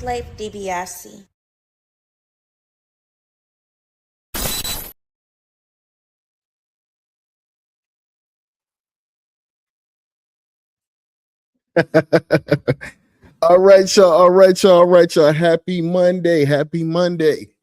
Slave DiBiase. All right, y'all. All right, y'all. All right, y'all. Happy Monday. Happy Monday.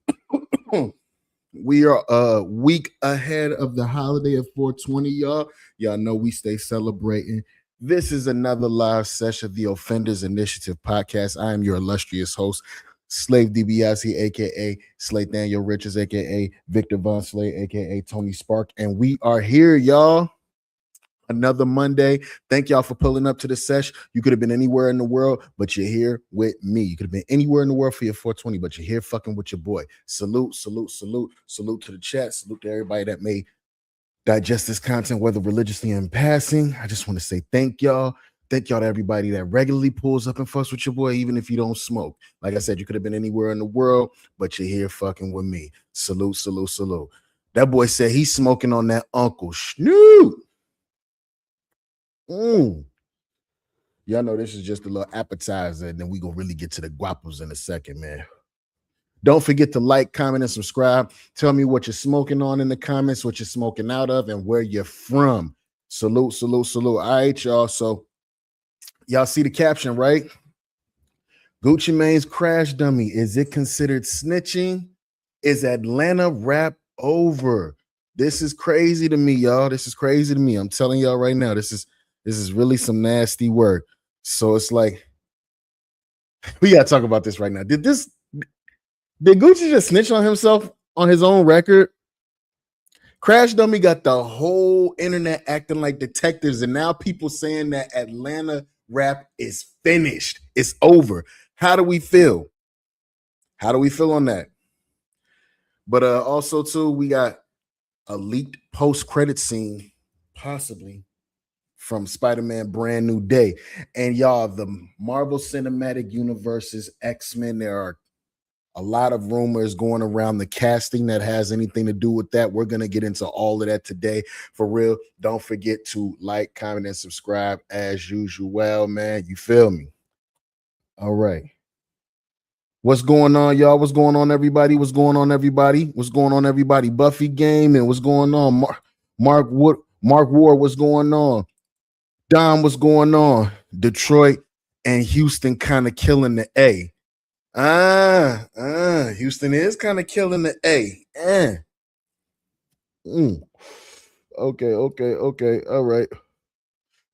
We are a week ahead of the holiday of 420, y'all. Y'all know we stay celebrating. This is another live session of the Offenders Initiative podcast. I am your illustrious host, Slave DiBiase, aka Slave Daniel Richards, aka Victor Von Slay, aka Tony Spark, and we are here, y'all. Another Monday. Thank y'all for pulling up to the sesh. You could have been anywhere in the world, but you're here with me. You could have been anywhere in the world for your 420, but you're here fucking with your boy. Salute, salute, salute, salute to the chat. Salute to everybody that may digest this content, whether religiously or in passing. I just want to say thank y'all. Thank y'all to everybody that regularly pulls up and fucks with your boy, even if you don't smoke. Like I said, you could have been anywhere in the world, but you're here fucking with me. Salute, salute, salute. That boy said he's smoking on that Uncle Snoop. Y'all know this is just a little appetizer, and then we gonna really get to the guapos in a second, man. Don't forget to like, comment, and subscribe. Tell me what you're smoking on in the comments, what you're smoking out of, and where you're from. Salute, salute, salute. All right, y'all. So y'all see the caption, right? Gucci Mane's crash dummy. Is it considered snitching? Is Atlanta rap over? This is crazy to me, y'all. This is crazy to me. I'm telling y'all right now, this is really some nasty work. So it's like, we gotta talk about this right now. Did Gucci just snitch on himself on his own record? Crash Dummy got the whole internet acting like detectives, and now people saying that Atlanta rap is finished. It's over. How do we feel? How do we feel on that? But also, too, we got a leaked post-credit scene, possibly, from Spider-Man Brand New Day. And y'all, the Marvel Cinematic Universe's X-Men, there are a lot of rumors going around the casting that has anything to do with that. We're going to get into all of that today. For real, don't forget to like, comment, and subscribe as usual, man. You feel me? All right. What's going on, y'all? What's going on, everybody? What's going on, everybody? What's going on, everybody? Buffy Game, and what's going on? Mark Ward, what's going on? Dom, what's going on? Detroit and Houston kind of killing the A. Houston is kind of killing the A. Okay. All right.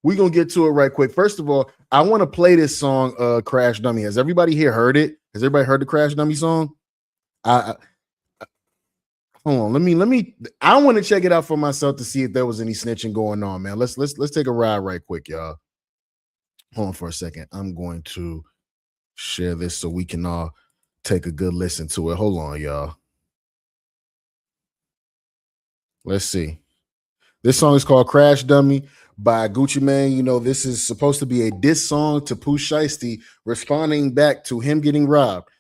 We're going to get to it right quick. First of all, I want to play this song, Crash Dummy. Has everybody here heard it? Has everybody heard the Crash Dummy song? Hold on. Let me. I want to check it out for myself to see if there was any snitching going on, man. Let's take a ride right quick, y'all. Hold on for a second. I'm going to share this so we can all take a good listen to it. Hold on, y'all. Let's see. This song is called Crash Dummy by Gucci Mane. You know, this is supposed to be a diss song to Pooh Shiesty, responding back to him getting robbed.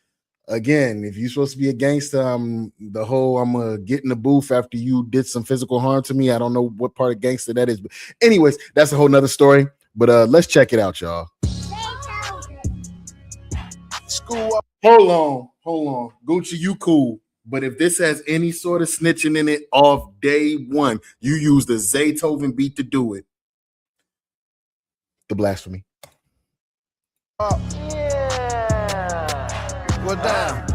Again, if you're supposed to be a gangster, I'm gonna get in the booth after you did some physical harm to me. I don't know what part of gangster that is, but anyways, that's a whole nother story. But let's check it out, y'all. Hold on. Gucci, you cool. But if this has any sort of snitching in it off day one, you use the Zaytoven beat to do it. The blasphemy. a dime.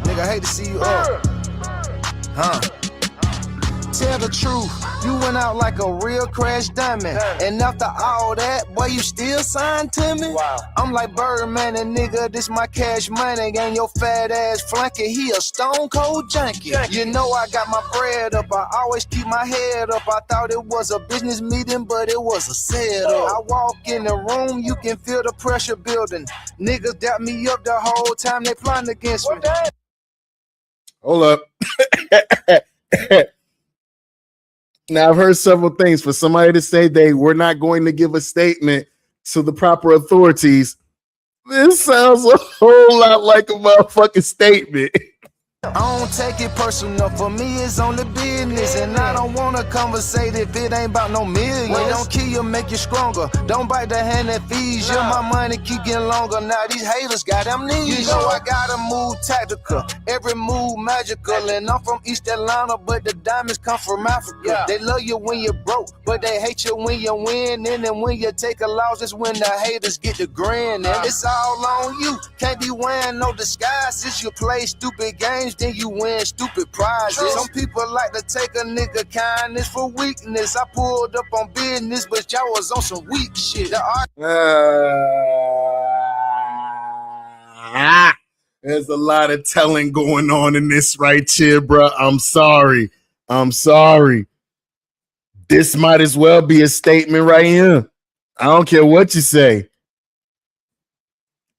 Nigga, I hate to see you up. Tell the truth, you went out like a real crash diamond. And after all that, boy, you still signed to me? Wow. I'm like Birdman and nigga, this my cash money. And your fat ass flanky, he a stone cold junkie. You know I got my bread up, I always keep my head up. I thought it was a business meeting, but it was a setup. I walk in the room, you can feel the pressure building. Niggas dap me up the whole time they plotting against me. Hold up. Now, I've heard several things. For somebody to say they were not going to give a statement to the proper authorities, this sounds a whole lot like a motherfucking statement. I don't take it personal, for me it's only business. And I don't wanna conversate if it ain't about no millions. Don't kill you, make you stronger. Don't bite the hand that feeds you. My money keep getting longer. Now these haters got amnesia. You know I gotta move tactical, every move magical. And I'm from East Atlanta, but the diamonds come from Africa. They love you when you're broke, but they hate you when you win. And then when you take a loss, it's when the haters get the grin. And it's all on you, can't be wearing no disguises. You play stupid games, then you win stupid prizes. Some people like to take a nigga kindness for weakness. I pulled up on business, but y'all was on some weak shit. There's a lot of telling going on in this right here, bro. I'm sorry. This might as well be a statement right here. I don't care what you say.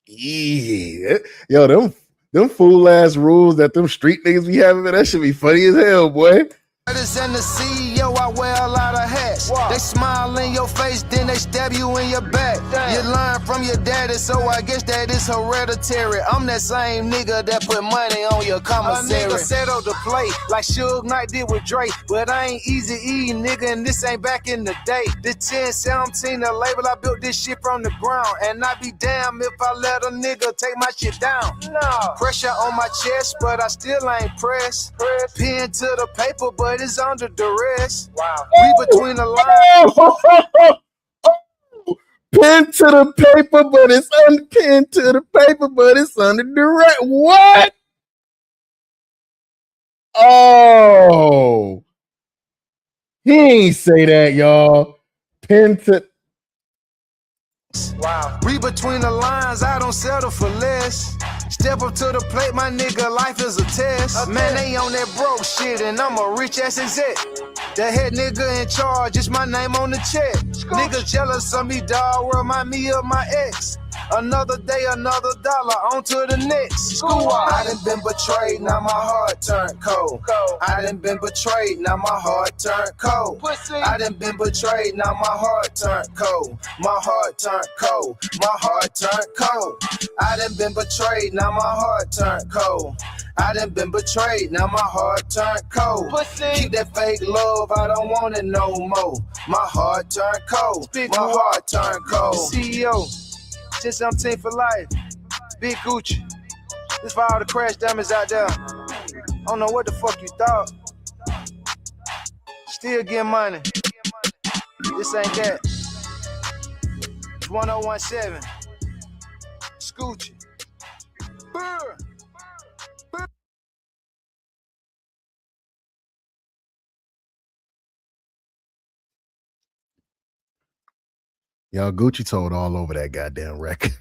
Yeah. Yo, them fool ass rules that them street niggas be having, man, that should be funny as hell, boy. And the CEO, I wear a lot of hats. Wow. They smile in your face, then they stab you in your back. Damn. You learn from your daddy, so I guess that is hereditary. I'm that same nigga that put money on your commissary. A nigga settled the play like Suge Knight did with Drake. But I ain't easy E, nigga, and this ain't back in the day. The 1017, the label, I built this shit from the ground. And I be damn if I let a nigga take my shit down. No. Pressure on my chest, but I still ain't pressed. Pen to the paper, but it's under duress. Wow. Read between the lines. Pen to the paper, but it's under pen to the paper, but it's under duress. What? Oh, he ain't say that, y'all. Pen to. Wow. Read between the lines, I don't settle for less. Step up to the plate, my nigga, life is a test. Man, they on that broke shit, and I'm a rich ass exec. The head nigga in charge, it's my name on the check. Niggas jealous of me, dawg, remind me of my ex. Another day, another dollar, on to the next. I done been betrayed, now my heart turned cold. I done been betrayed, now my heart turned cold. I done been betrayed, now my heart turned cold. My heart turned cold. My heart turned cold. I done been betrayed, now my heart turned cold. I done been betrayed, now my heart turned cold. Keep that fake love, I don't want it no more. My heart turned cold. My heart turned cold. CEO. 1017 for life. Big Gucci. This for all the crash diamonds out there. I don't know what the fuck you thought. Still getting money. This ain't that. It's 1017. Scoochie. Burr. Y'all, Gucci told all over that goddamn record.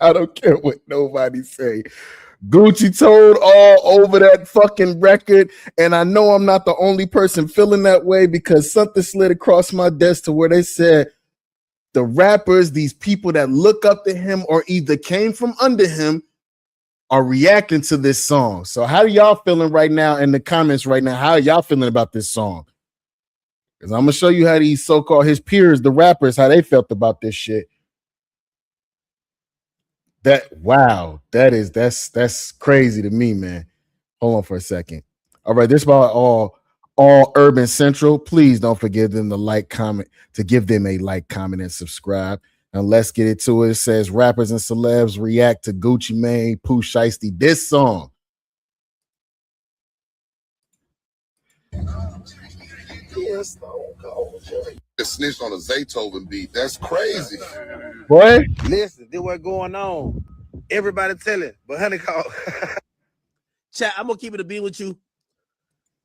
I don't care what nobody say. Gucci told all over that fucking record, and I know I'm not the only person feeling that way because something slid across my desk to where they said the rappers, these people that look up to him or either came from under him, are reacting to this song. So how are y'all feeling right now in the comments right now? How are y'all feeling about this song? Because I'm going to show you how these so-called his peers, the rappers, how they felt about this shit. That's crazy to me, man. Hold on for a second. All right, this about all Urban Central. Please don't forget them to like, comment, to give them a like, comment, and subscribe. And let's get into it. It says rappers and celebs react to Gucci Mane, Pooh Shiesty. This song. Snitched on a Zaytoven beat. That's crazy. Boy, Listen, this what's going on. Everybody tell it, but honey call. Chat, I'm gonna keep it a beat with you.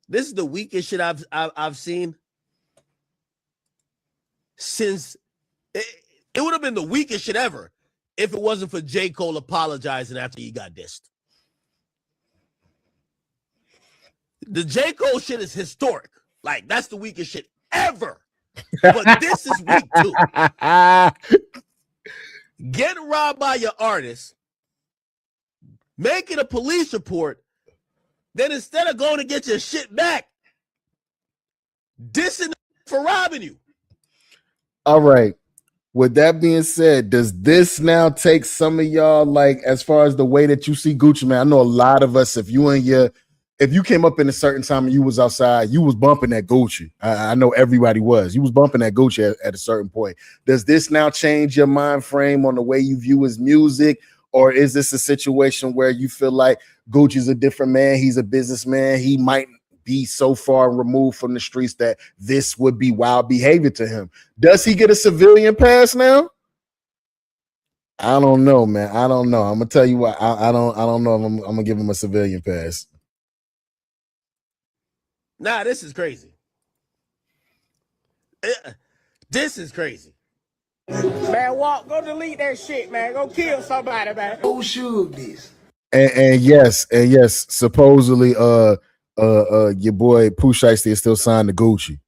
This is the weakest shit I've seen since it would have been the weakest shit ever if it wasn't for J. Cole apologizing after he got dissed. The J. Cole shit is historic. Like, that's the weakest shit ever. But this is weak too. Getting robbed by your artist, making a police report, then instead of going to get your shit back, dissing for robbing you. All right. With that being said, does this now take some of y'all, like, as far as the way that you see Gucci Mane? I know a lot of us, if you came up in a certain time and you was outside, you was bumping that Gucci. I know everybody was. You was bumping that Gucci at a certain point. Does this now change your mind frame on the way you view his music? Or is this a situation where you feel like Gucci's a different man? He's a businessman. He might be so far removed from the streets that this would be wild behavior to him. Does he get a civilian pass now? I don't know, man. I don't know. I'm gonna tell you what. I don't know if I'm gonna give him a civilian pass. Nah, this is crazy. This is crazy. Man, go delete that shit, man. Go kill somebody, man. Who shoot this? And yes, supposedly your boy Pooh Shiesty is still signed to Gucci.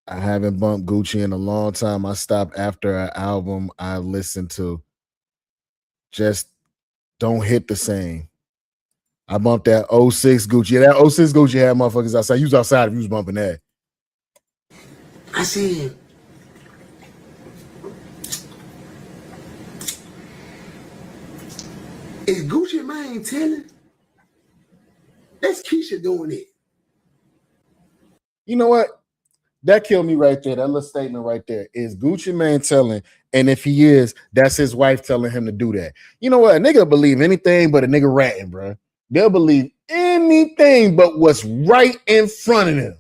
I haven't bumped Gucci in a long time. I stopped after an album I listened to. Just don't hit the same. I bumped that 06 Gucci. Yeah, that 06 Gucci had motherfuckers outside. You was outside if you was bumping that. I said, is Gucci Mane telling? That's Keisha doing it. You know what? That killed me right there. That little statement right there. Is Gucci Mane telling? And if he is, that's his wife telling him to do that. You know what? A nigga believe anything but a nigga ratting, bro. They'll believe anything but what's right in front of them.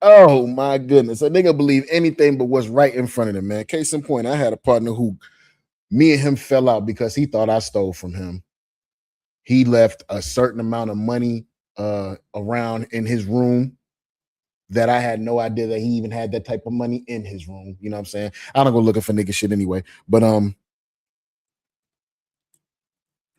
Oh my goodness. A nigga believe anything but what's right in front of them, man. Case in point, I had a partner who me and him fell out because he thought I stole from him. He left a certain amount of money around in his room that I had no idea that he even had that type of money in his room. You know what I'm saying? I don't go looking for nigga shit anyway. But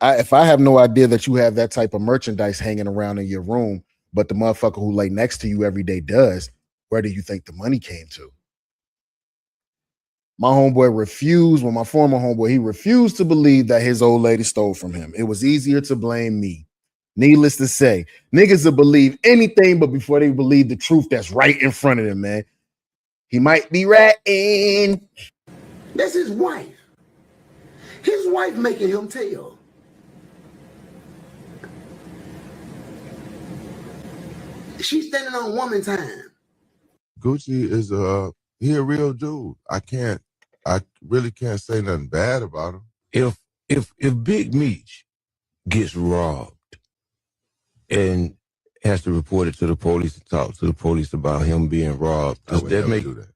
if I have no idea that you have that type of merchandise hanging around in your room, but the motherfucker who lay next to you every day does, where do you think the money came to? My homeboy refused, my former homeboy, he refused to believe that his old lady stole from him. It was easier to blame me. Needless to say, niggas will believe anything but before they believe the truth that's right in front of them, man. He might be ratting. That's his wife. His wife making him tell. She's standing on woman time. Gucci is he a real dude. I really can't say nothing bad about him. If Big Meech gets robbed and has to report it to the police and talk to the police about him being robbed, I would that never make do that.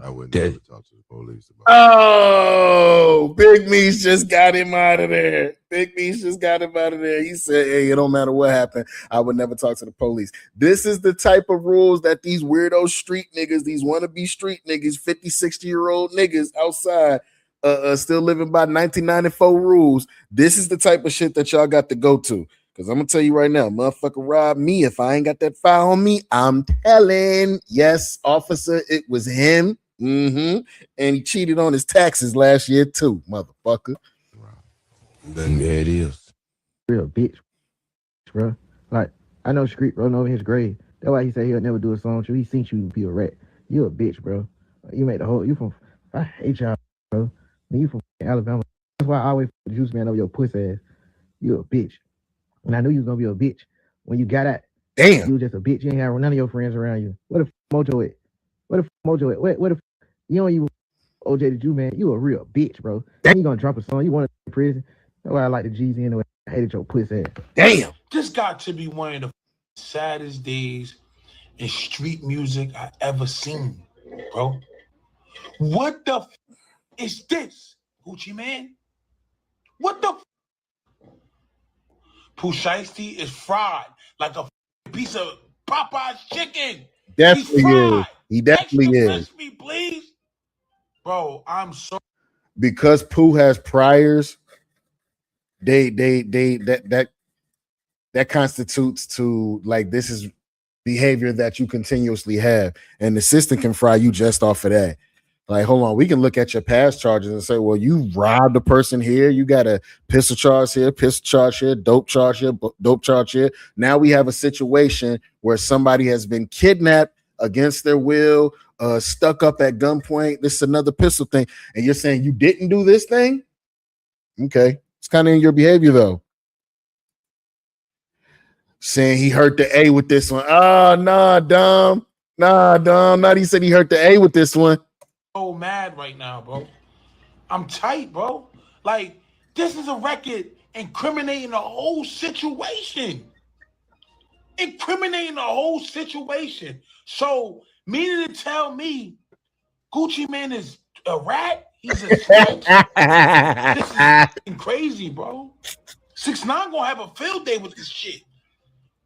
I would never talk to the police about Oh, Big Meech just got him out of there. Big Meech just got him out of there. He said, hey, it don't matter what happened. I would never talk to the police. This is the type of rules that these weirdo street niggas, these wannabe street niggas, 50, 60-year-old niggas outside still living by 1994 rules. This is the type of shit that y'all got to go to. Because I'm going to tell you right now, motherfucker robbed me. If I ain't got that file on me, I'm telling. Yes, officer, it was him. And he cheated on his taxes last year too, motherfucker. Then there it is. Real bitch, bro. Like, I know Street rolling over his grave. That's why he said he'll never do a song with you. He seen you be a rat. You a bitch, bro. You made the whole, I hate y'all, bro. You from Alabama. That's why I always put the Juice Man over your pussy ass. You a bitch. And I knew you was gonna be a bitch when you got out. Damn. You was just a bitch. You ain't have none of your friends around you. What if Mojo at? What if you don't even OJ the Jew, man? You a real bitch, bro. Then you gonna drop a song. You want to in prison. That's why I like the Jeezy anyway. I hated your pussy ass. Damn. This got to be one of the saddest days in street music I ever seen. bro. What the is this, Gucci man? What the Pooh Shiesty is fried like a piece of Popeye's chicken. Definitely He's fried. is. He definitely Extra is. crispy, please. Bro, I'm so Because Pooh has priors, that constitutes to like this is behavior that you continuously have, and the system can fry you just off of that. Like, hold on, we can look at your past charges and say, well, you robbed a person here, you got a pistol charge here, dope charge here, dope charge here. Now we have a situation where somebody has been kidnapped against their will, stuck up at gunpoint. This is another pistol thing, and you're saying you didn't do this thing. Okay, it's kind of in your behavior though. Saying he hurt the A with this one. Oh, nah, Dom. Not he said he hurt the A with this one. mad right now, bro. I'm tight, bro. Like, this is a record incriminating the whole situation. Incriminating the whole situation. So, meaning to tell me Gucci Man is a rat? He's a snitch? This is crazy, bro. 6ix9ine gonna have a field day with this shit.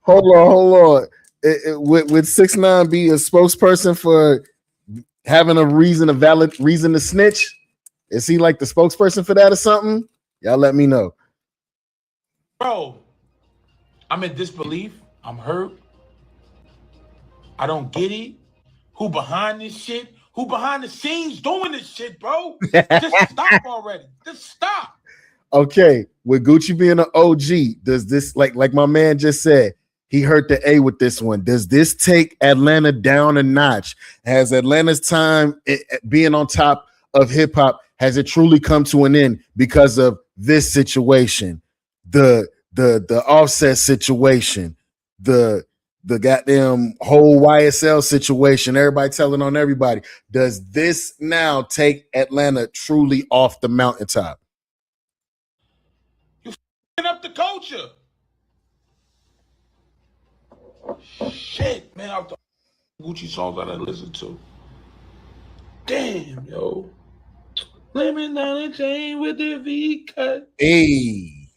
Hold on. Would 6ix9ine be a spokesperson for having a valid reason to snitch? Is he like the spokesperson for that or something? Y'all let me know. Bro, I'm in disbelief. I'm hurt. I don't get it. Who behind this shit? Who behind the scenes doing this shit, bro? Just stop already. Just stop. Okay, with Gucci being an OG, does this, like my man just said, he hurt the A with this one. Does this take Atlanta down a notch? Has Atlanta's time being on top of hip hop, has it truly come to an end because of this situation? The Offset situation, the goddamn whole YSL situation, everybody telling on everybody. Does this now take Atlanta truly off the mountaintop? You f***ing up the culture. Shit, man, out the Gucci songs that I listen to. Damn, yo. Lemon down the chain with the V cut. Hey.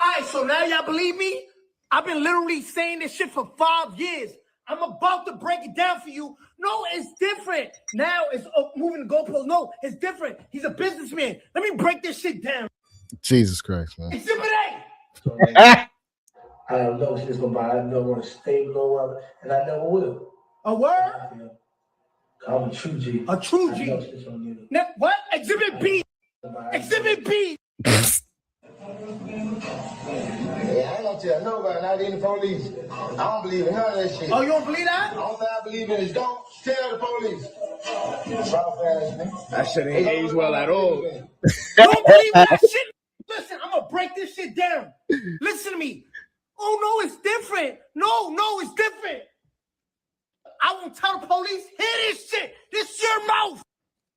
All right, so now y'all believe me? I've been literally saying this shit for 5 years. I'm about to break it down for you. No, it's different. Now it's moving the goalpost. No, it's different. He's a businessman. Let me break this shit down. Jesus Christ, man. Exhibit A. I don't know shit's gonna buy. I know I'm gonna stay low up, and I never will. A word? I'm a true G. A true G. Now, what? Exhibit B. Exhibit B. Yeah, I ain't gonna tell nobody, not even the police. I don't believe in none of that shit. Oh, you don't believe that? The only thing I believe in is don't tell the police. That shit ain't age well at all. You don't believe that shit? Listen, I'm gonna break this shit down. Listen to me. Oh, no, it's different. No, it's different. I won't tell the police. Hear this shit. This is your mouth.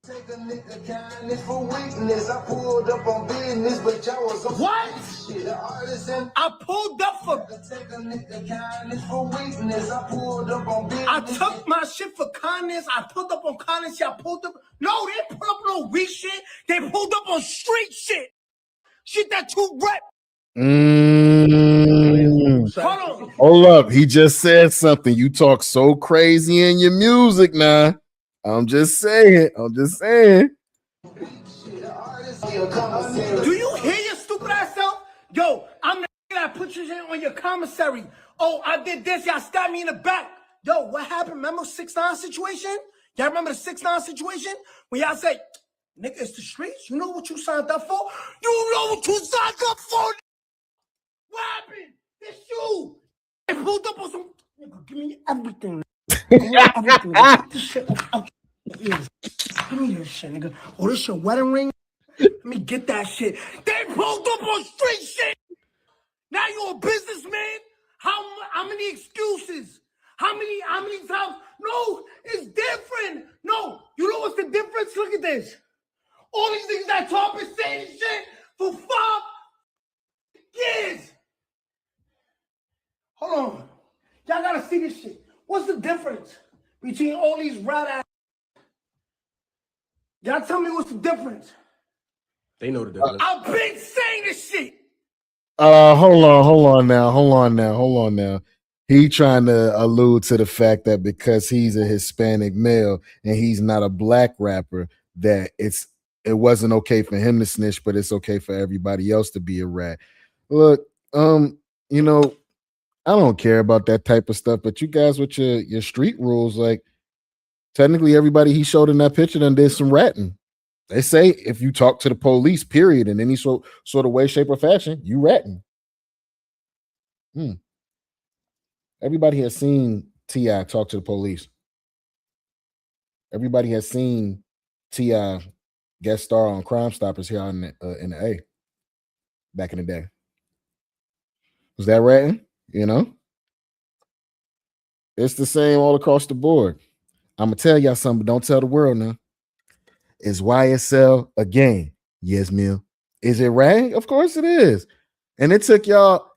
Take a nigga kindness for weakness. I pulled up on business, but y'all was on what? Shit. I pulled up for. Take a nigga kindness for weakness. I pulled up on business. I took my shit for kindness. I pulled up on kindness. Y'all pulled up. No, they didn't pull up no weak shit. They pulled up on street shit. Shit that you rep. Hold up. He just said something. You talk so crazy in your music now. I'm just saying. Do you hear your stupid ass self? Yo, I'm the that put your shit on your commissary. Oh, I did this. Y'all stabbed me in the back. Yo, what happened? Remember 6ix9ine situation? Y'all remember the 6ix9ine situation? When y'all say, nigga, it's the streets. You know what you signed up for? You know what you signed up for? What happened? It's you. They pulled up on some. Nigga, give me everything. Give me everything. Get this shit out. Give me this shit, nigga. Oh, this your wedding ring? Let me get that shit. They pulled up on street shit. Now you a businessman? How many excuses? How many times? No, it's different. No, you know what's the difference? Look at this. All these things that talk been saying shit for 5 years. Hold on. Y'all gotta see this shit. What's the difference between all these rat ass. Y'all tell me what's the difference. They know the difference. I've been saying this shit. Hold on now. He trying to allude to the fact that because he's a Hispanic male and he's not a black rapper, that it wasn't okay for him to snitch, but it's okay for everybody else to be a rat. Look, you know, I don't care about that type of stuff, but you guys with your street rules, like technically everybody he showed in that picture done did some ratting. They say if you talk to the police, period, in any sort of way, shape, or fashion, you ratting. Everybody has seen T.I. talk to the police. Everybody has seen T.I. guest star on Crime Stoppers here in the A back in the day. Was that ratting? You know? It's the same all across the board. I'm going to tell y'all something, but don't tell the world now. Is YSL a game? Yes, Mill. Is it ratting? Of course it is. And it took y'all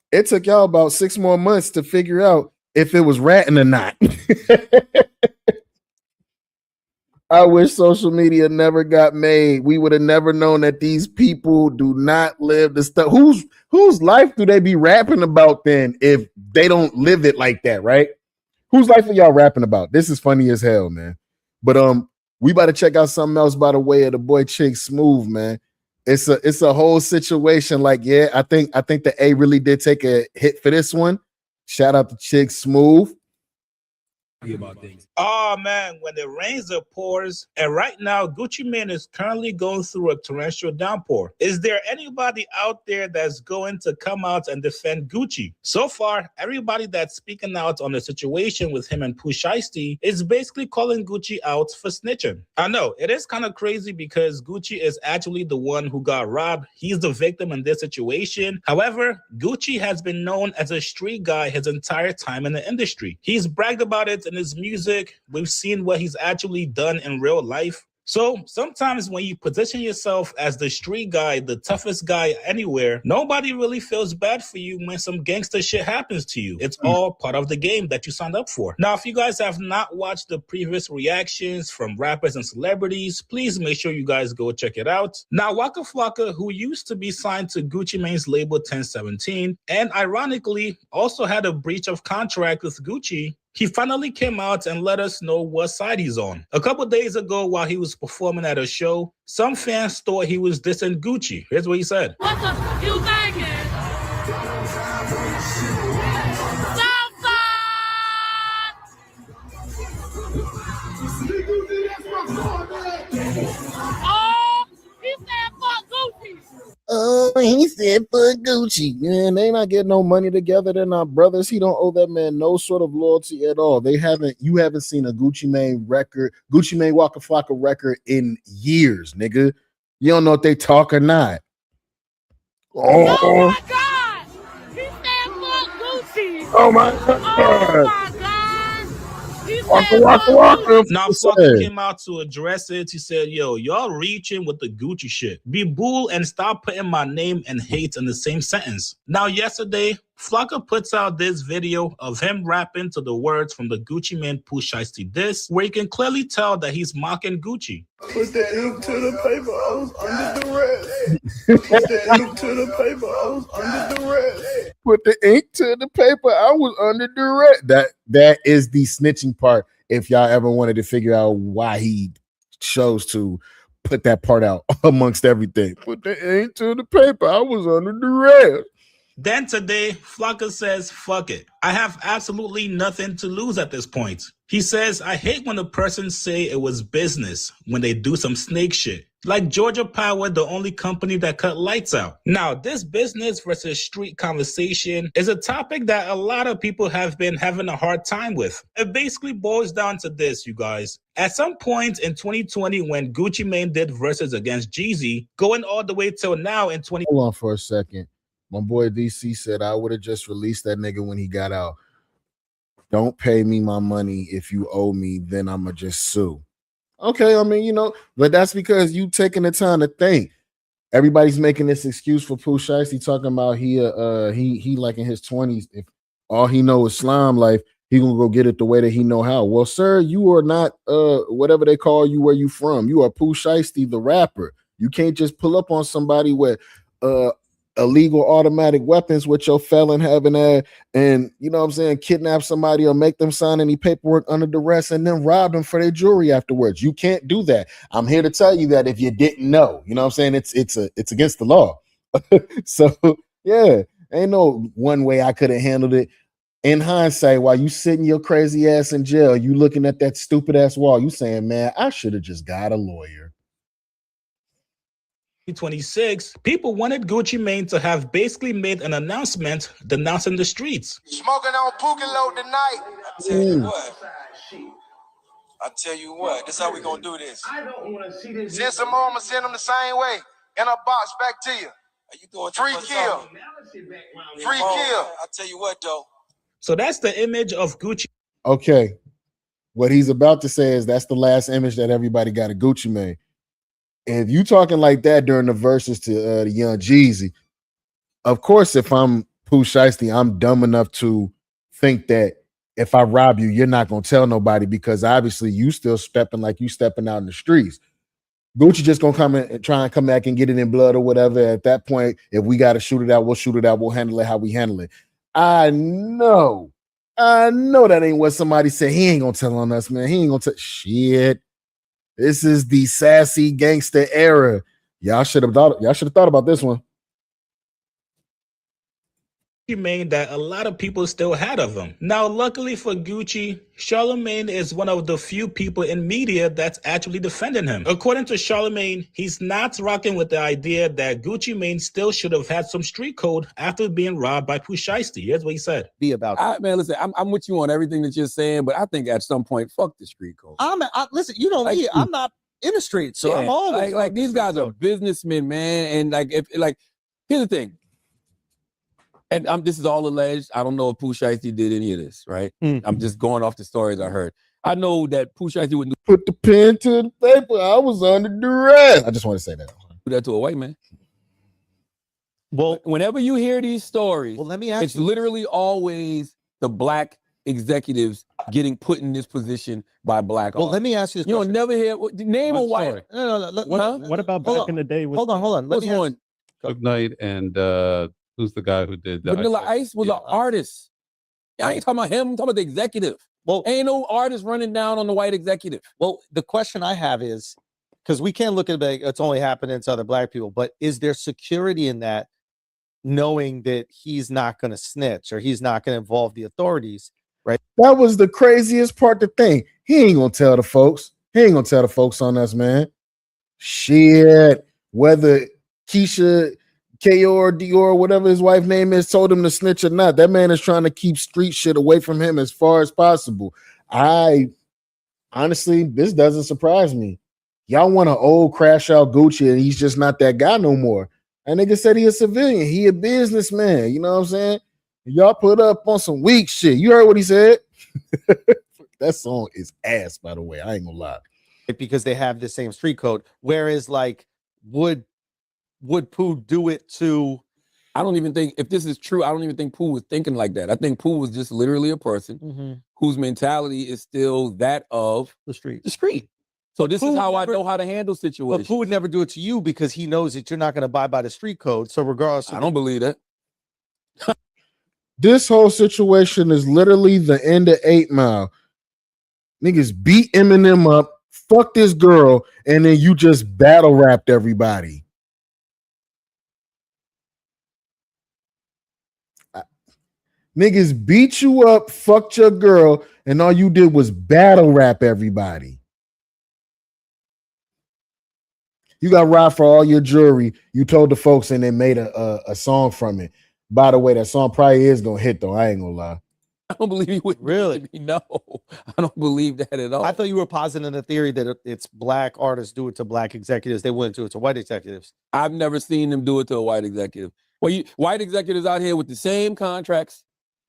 about 6 more months to figure out if it was ratting or not. I wish social media never got made. We would have never known that these people do not live the stuff. Whose life do they be rapping about then if they don't live it like that, right? Whose life are y'all rapping about? This is funny as hell, man. But we about to check out something else by the way of the boy Chick Smooth, man. It's a whole situation. Like, yeah, I think the A really did take a hit for this one. Shout out to Chick Smooth. About things. Oh man, when it rains, it pours. And right now, Gucci Mane is currently going through a torrential downpour. Is there anybody out there that's going to come out and defend Gucci? So far, everybody that's speaking out on the situation with him and Pooh Shiesty is basically calling Gucci out for snitching. I know, it is kind of crazy because Gucci is actually the one who got robbed. He's the victim in this situation. However, Gucci has been known as a street guy his entire time in the industry. He's bragged about it in his music. We've seen what he's actually done in real life. So sometimes when you position yourself as the street guy, the toughest guy anywhere, nobody really feels bad for you when some gangster shit happens to you. It's all part of the game that you signed up for. Now, if you guys have not watched the previous reactions from rappers and celebrities, please make sure you guys go check it out. Now, Waka Flocka, who used to be signed to Gucci Mane's label 1017, and ironically also had a breach of contract with Gucci, he finally came out and let us know what side he's on. A couple days ago, while he was performing at a show, some fans thought he was dissing Gucci. Here's what he said. What the f you thinking? Oh, he said fuck Gucci. Oh, he said fuck Gucci. Man, they not getting no money together. They're not brothers. He don't owe that man no sort of loyalty at all. You haven't seen a Gucci Mane record, Gucci Mane Waka Flocka record in years, nigga. You don't know if they talk or not. Oh my God! He said fuck Gucci. Oh my God! Oh my God! Now, Flocka came out to address it. He said, yo, y'all reaching with the Gucci shit. Be bull and stop putting my name and hate in the same sentence. Now, yesterday, Flocka puts out this video of him rapping to the words from the Gucci Mane Pooh Shiesty diss, where you can clearly tell that he's mocking Gucci. Put the ink to the paper, I was under duress. Put the ink to the paper, I was under duress. Put the ink to the paper, I was under duress. That is the snitching part. If y'all ever wanted to figure out why he chose to put that part out amongst everything. Put the ink to the paper, I was under duress. Then today, Flocka says, fuck it. I have absolutely nothing to lose at this point. He says, I hate when a person say it was business when they do some snake shit. Like Georgia Power, the only company that cut lights out. Now, this business versus street conversation is a topic that a lot of people have been having a hard time with. It basically boils down to this, you guys. At some point in 2020, when Gucci Mane did verses against Jeezy, going all the way till now in 20... Hold on for a second. My boy DC said I would have just released that nigga when he got out. Don't pay me my money. If you owe me, then I'ma just sue. Okay, I mean, but that's because you taking the time to think. Everybody's making this excuse for Pooh Shiesty talking about he like in his 20s. If all he know is slime life, he gonna go get it the way that he know how. Well, sir, you are not whatever they call you, where you from. You are Pooh Shiesty, the rapper. You can't just pull up on somebody with illegal automatic weapons with your felon having that, and you know what I'm saying, kidnap somebody or make them sign any paperwork under duress and then rob them for their jewelry afterwards. You can't do that. I'm here to tell you that if you didn't know, you know what I'm saying, it's against the law. So yeah, ain't no one way I could have handled it. In hindsight, while you sitting your crazy ass in jail, you looking at that stupid ass wall, you saying, man, I should have just got a lawyer. 26, people wanted Gucci Mane to have basically made an announcement denouncing the streets. Smoking on Pookie Load tonight. I tell you what, this how we gonna do this. I don't want to see this. Send some more, I'ma send them the same way. In a box back to you. Are you doing Free kill. Free kill. I tell you what though. So that's the image of Gucci. Okay. What he's about to say is that's the last image that everybody got of Gucci Mane. If you talking like that during the verses to the Young Jeezy, of course, if I'm Pooh Shiesty, I'm dumb enough to think that if I rob you, you're not going to tell nobody, because obviously you still stepping like you stepping out in the streets. Gucci just going to come in and try and come back and get it in blood or whatever. At that point, if we got to shoot it out, we'll shoot it out. We'll handle it how we handle it. I know that ain't what somebody said. He ain't going to tell on us, man. He ain't going to tell shit. This is the sassy gangster era. Y'all should have thought about this one. Mane that a lot of people still had of him. Now, luckily for Gucci, Charlemagne is one of the few people in media that's actually defending him. According to Charlemagne, he's not rocking with the idea that Gucci Mane still should have had some street code after being robbed by Pooh Shiesty. Here's what he said. Be about man, listen, I'm with you on everything that you're saying, but I think at some point, fuck the street code. Listen, you know me, I'm not in the street, so I'm always like these guys are businessmen, man, and here's the thing. And this is all alleged. I don't know if Pooh Shiesty did any of this, right? I'm just going off the stories I heard. I know that Pooh Shiesty wouldn't put the pen to the paper. I was under duress. I just want to say that. Do that to a white man. Well, whenever you hear these stories, let me ask it's literally always the black executives getting put in this position by black. Well, let me ask you this. You don't never hear name a white. No. What about back in the day? Hold on. What's one? Suge Knight and who's the guy who did Vanilla Ice was an artist. I ain't talking about him. I'm talking about the executive. Well, ain't no artist running down on the white executive. Well, the question I have is, because we can't look at it, it's only happening to other black people, but is there security in that, knowing that he's not going to snitch or he's not going to involve the authorities, right? That was the craziest part to think. He ain't going to tell the folks. He ain't going to tell the folks on us, man. Shit. Whether Keisha, KO or Dior, whatever his wife's name is, told him to snitch or not, that man is trying to keep street shit away from him as far as possible. Honestly, this doesn't surprise me. Y'all want an old crash out Gucci and he's just not that guy no more. That nigga said he a civilian. He a businessman. You know what I'm saying? Y'all put up on some weak shit. You heard what he said? That song is ass, by the way. I ain't gonna lie. Because they have the same street code. Whereas, like, would Pooh do it to? I don't even think, if this is true, I don't even think Pooh was thinking like that. I think Pooh was just literally a person whose mentality is still that of the street. So this is how I know how to handle situations. But Pooh would never do it to you because he knows that you're not going to abide by the street code. So regardless, I don't believe that. This whole situation is literally the end of 8 Mile. Niggas beat Eminem up, fuck this girl, and then you just battle rapped everybody. Niggas beat you up, fucked your girl, and all you did was battle rap everybody. You got robbed for all your jewelry. You told the folks and they made a song from it. By the way, that song probably is gonna hit though. I ain't gonna lie. I don't believe he would. Really? No, I don't believe that at all. I thought you were positing the theory that it's black artists do it to black executives. They wouldn't do it to white executives. I've never seen them do it to a white executive. Well, white executives out here with the same contracts.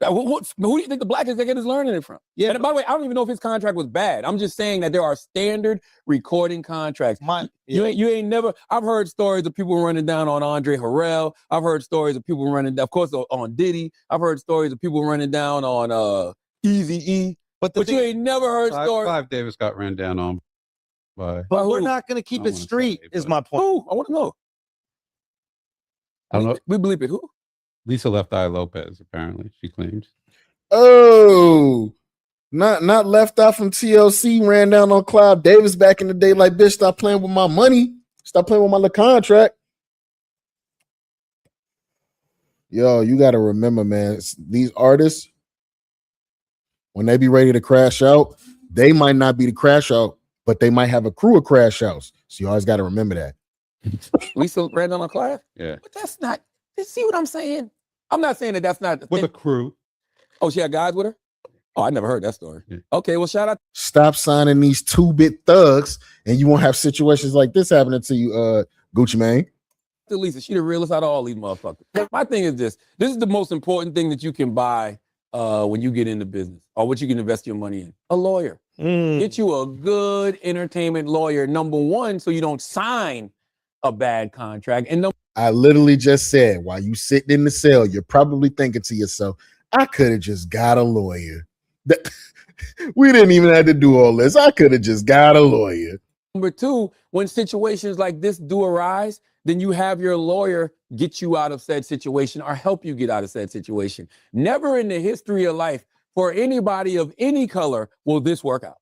Who do you think the black executive is learning it from? Yeah. And by the way, I don't even know if his contract was bad. I'm just saying that there are standard recording contracts. You ain't never. I've heard stories of people running down on Andre Harrell. I've heard stories of people running, of course, on Diddy. I've heard stories of people running down on Easy-E. But you ain't never heard stories. Clive Davis got ran down on by. But we're not going to keep it street, is my point. Who? I want to know. I don't know. We believe it. Who? Lisa Left Eye Lopez, apparently, she claims. Oh, not Left Eye from TLC ran down on Clive Davis back in the day. Like, bitch, stop playing with my money. Stop playing with my contract. Yo, you got to remember, man, these artists, when they be ready to crash out, they might not be the crash out, but they might have a crew of crash outs. So you always got to remember that. Lisa ran down on Clive? Yeah. But that's not, see what I'm saying? I'm not saying that's not. With a crew. Oh, she had guys with her? Oh, I never heard that story. Yeah. Okay, well, shout out. Stop signing these 2-bit thugs, and you won't have situations like this happening to you, Gucci Mane. To Lisa, she the realest out of all these motherfuckers. My thing is this is the most important thing that you can buy when you get into business, or what you can invest your money in. A lawyer. Get you a good entertainment lawyer, number one, so you don't sign a bad contract. And I literally just said, while you sitting in the cell, you're probably thinking to yourself, I could have just got a lawyer. We didn't even have to do all this. I could have just got a lawyer. Number two, when situations like this do arise, then you have your lawyer get you out of said situation or help you get out of said situation. Never in the history of life for anybody of any color will this work out.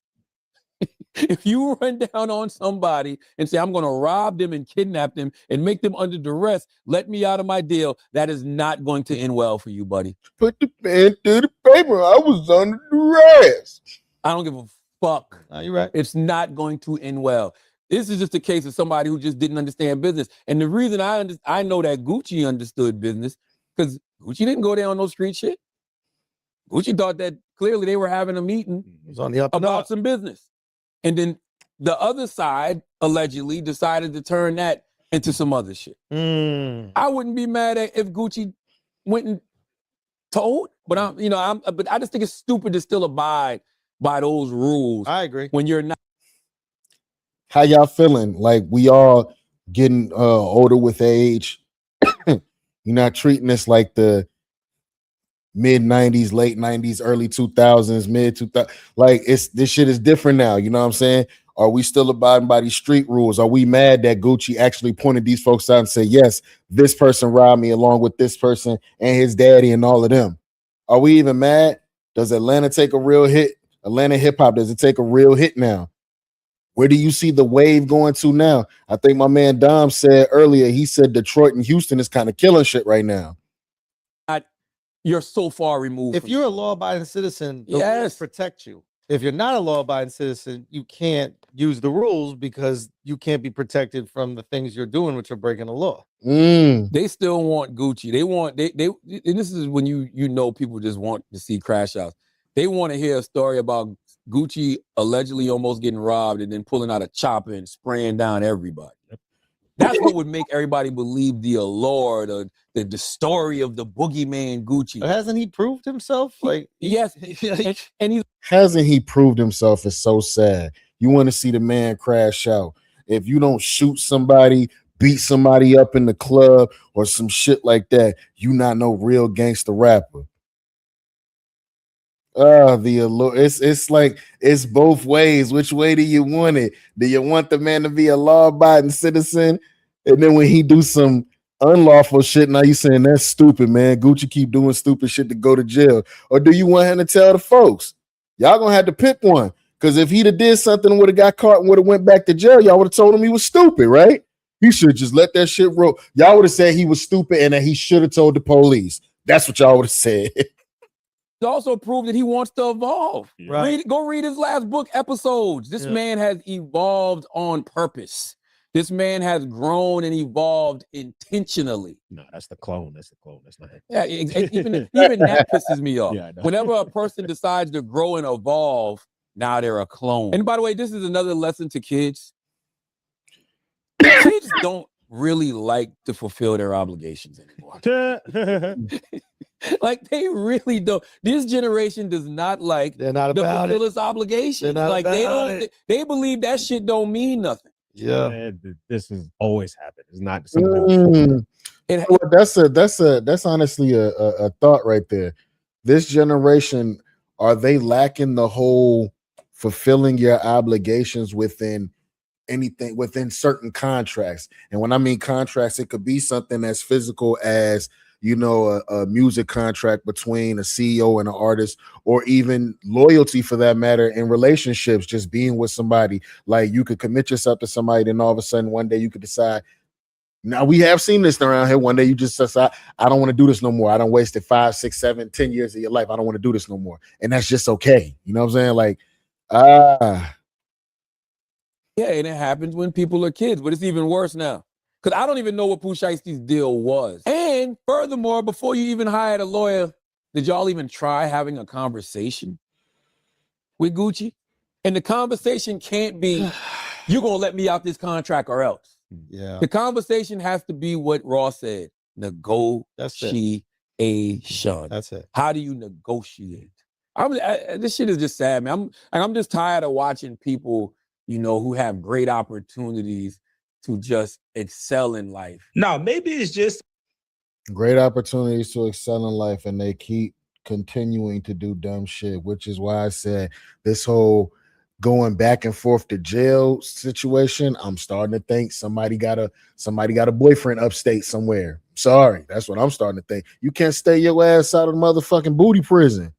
If you run down on somebody and say, I'm going to rob them and kidnap them and make them under duress, let me out of my deal, that is not going to end well for you, buddy. Put the pen to the paper. I was under duress. I don't give a fuck. No, you're right. It's not going to end well. This is just a case of somebody who just didn't understand business. And the reason I know that Gucci understood business, because Gucci didn't go down no street shit. Gucci thought that clearly they were having a meeting on the up and about up. some business. And then the other side allegedly decided to turn that into some other shit. I wouldn't be mad at if Gucci went and told, but I just think it's stupid to still abide by those rules. I agree. When you're not. How y'all feeling? Like, we all getting older with age. You're not treating this like the mid 90s, late 90s, early 2000s, mid 2000s. Like, this shit is different now. You know what I'm saying? Are we still abiding by these street rules? Are we mad that Gucci actually pointed these folks out and said, yes, this person robbed me along with this person and his daddy and all of them? Are we even mad? Does Atlanta take a real hit? Atlanta hip hop, does it take a real hit now? Where do you see the wave going to now? I think my man Dom said earlier, he said Detroit and Houston is kind of killing shit right now. You're so far removed. If you're a law-abiding citizen, the rules protect you. If you're not a law-abiding citizen, you can't use the rules because you can't be protected from the things you're doing, which are breaking the law. They still want Gucci. And this is when you know people just want to see crash outs. They want to hear a story about Gucci allegedly almost getting robbed and then pulling out a chopper and spraying down everybody. That's what would make everybody believe the allure, the story of the boogeyman Gucci. Hasn't he proved himself? Yes, and he's Hasn't he proved himself? Is so sad. You want to see the man crash out. If you don't shoot somebody, beat somebody up in the club or some shit like that, you not no real gangster rapper. The allure. It's like it's both ways. Which way do you want it? Do you want the man to be a law-abiding citizen, and then when he do some unlawful shit, now you saying that's stupid, man? Gucci keep doing stupid shit to go to jail, or do you want him to tell the folks? Y'all gonna have to pick one, because if he'd have did something and would have got caught and would have went back to jail, y'all would have told him he was stupid, right? He should just let that shit roll. Y'all would have said he was stupid and that he should have told the police. That's what y'all would have said. also proved that he wants to evolve. Right. Go read his last book episodes. This man has evolved on purpose. This man has grown and evolved intentionally. No, that's the clone. That's the clone. That's not him. Yeah, even that pisses me off. Yeah, I know. Whenever a person decides to grow and evolve, now they're a clone. And by the way, this is another lesson to kids. Kids don't really like to fulfill their obligations anymore. Like, they really don't. This generation does not like They're not to about fulfill it. its obligations. They're not Like, they about don't. it. They believe that shit don't mean nothing. Yeah. Man, this has always happened. It's not something. That's honestly a thought right there. This generation are they lacking the whole fulfilling your obligations within anything, within certain contracts? And when I mean contracts, it could be something as physical as, you know, a music contract between a CEO and an artist, or even loyalty for that matter in relationships, just being with somebody. Like you could commit yourself to somebody, then all of a sudden one day you could decide. Now we have seen this around here. One day you just decide, I don't want to do this no more. I done wasted 5, 6, 7, 10 years of your life. I don't want to do this no more. And that's just okay. You know what I'm saying? Like, Yeah, and it happens when people are kids, but it's even worse now. Because I don't even know what Pooh Shiesty's deal was. And furthermore, before you even hired a lawyer, did y'all even try having a conversation with Gucci? And the conversation can't be, you're going to let me out this contract or else. Yeah. The conversation has to be what Ross said, negotiation. That's it. How do you negotiate? This shit is just sad, man. I'm just tired of watching people, you know, who have great opportunities to just excel in life. Now, maybe it's just great opportunities to excel in life, and they keep continuing to do dumb shit, which is why I said this whole going back and forth to jail situation, I'm starting to think somebody got a boyfriend upstate somewhere. Sorry, that's what I'm starting to think. You can't stay your ass out of the motherfucking booty prison.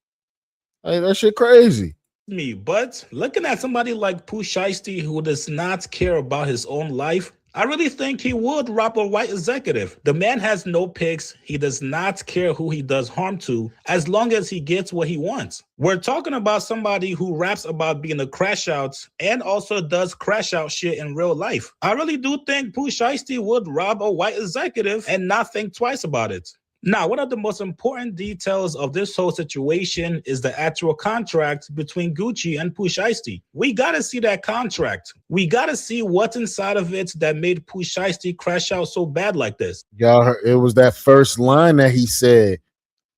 Hey, that shit crazy. me, but looking at somebody like Pooh Shiesty who does not care about his own life, I really think he would rob a white executive. The man has no picks. He does not care who he does harm to, as long as he gets what he wants. We're talking about somebody who raps about being a crash out and also does crash out shit in real life. I really do think Pooh Shiesty would rob a white executive and not think twice about it. Now, one of the most important details of this whole situation is the actual contract between Gucci and Pooh Shiesty. We gotta see that contract. We gotta see what's inside of it that made Pooh Shiesty crash out so bad like this. Y'all heard, it was that first line that he said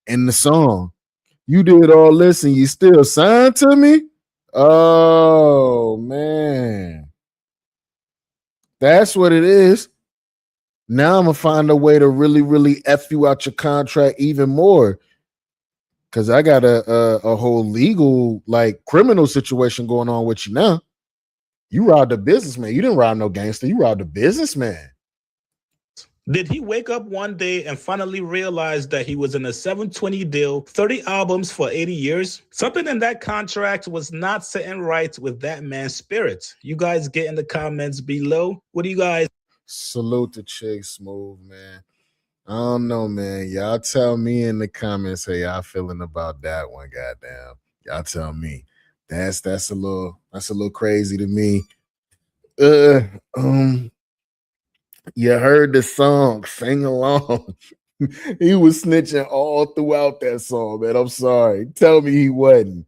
in the song. You did all this and you still signed to me? Oh, man. That's what it is. Now I'm gonna find a way to really, really F you out your contract even more. Cause I got a whole legal, like criminal situation going on with you now. You robbed a businessman. You didn't rob no gangster. You robbed a businessman. Did he wake up one day and finally realize that he was in a 720 deal, 30 albums for 80 years? Something in that contract was not sitting right with that man's spirit. You guys get in the comments below. What do you guys? Salute to Chick Smooth, man. I don't know, man. Y'all tell me in the comments how y'all feeling about that one. Goddamn, y'all tell me. That's a little crazy to me. You heard the song, sing along. He was snitching all throughout that song, man. I'm sorry. Tell me he wasn't.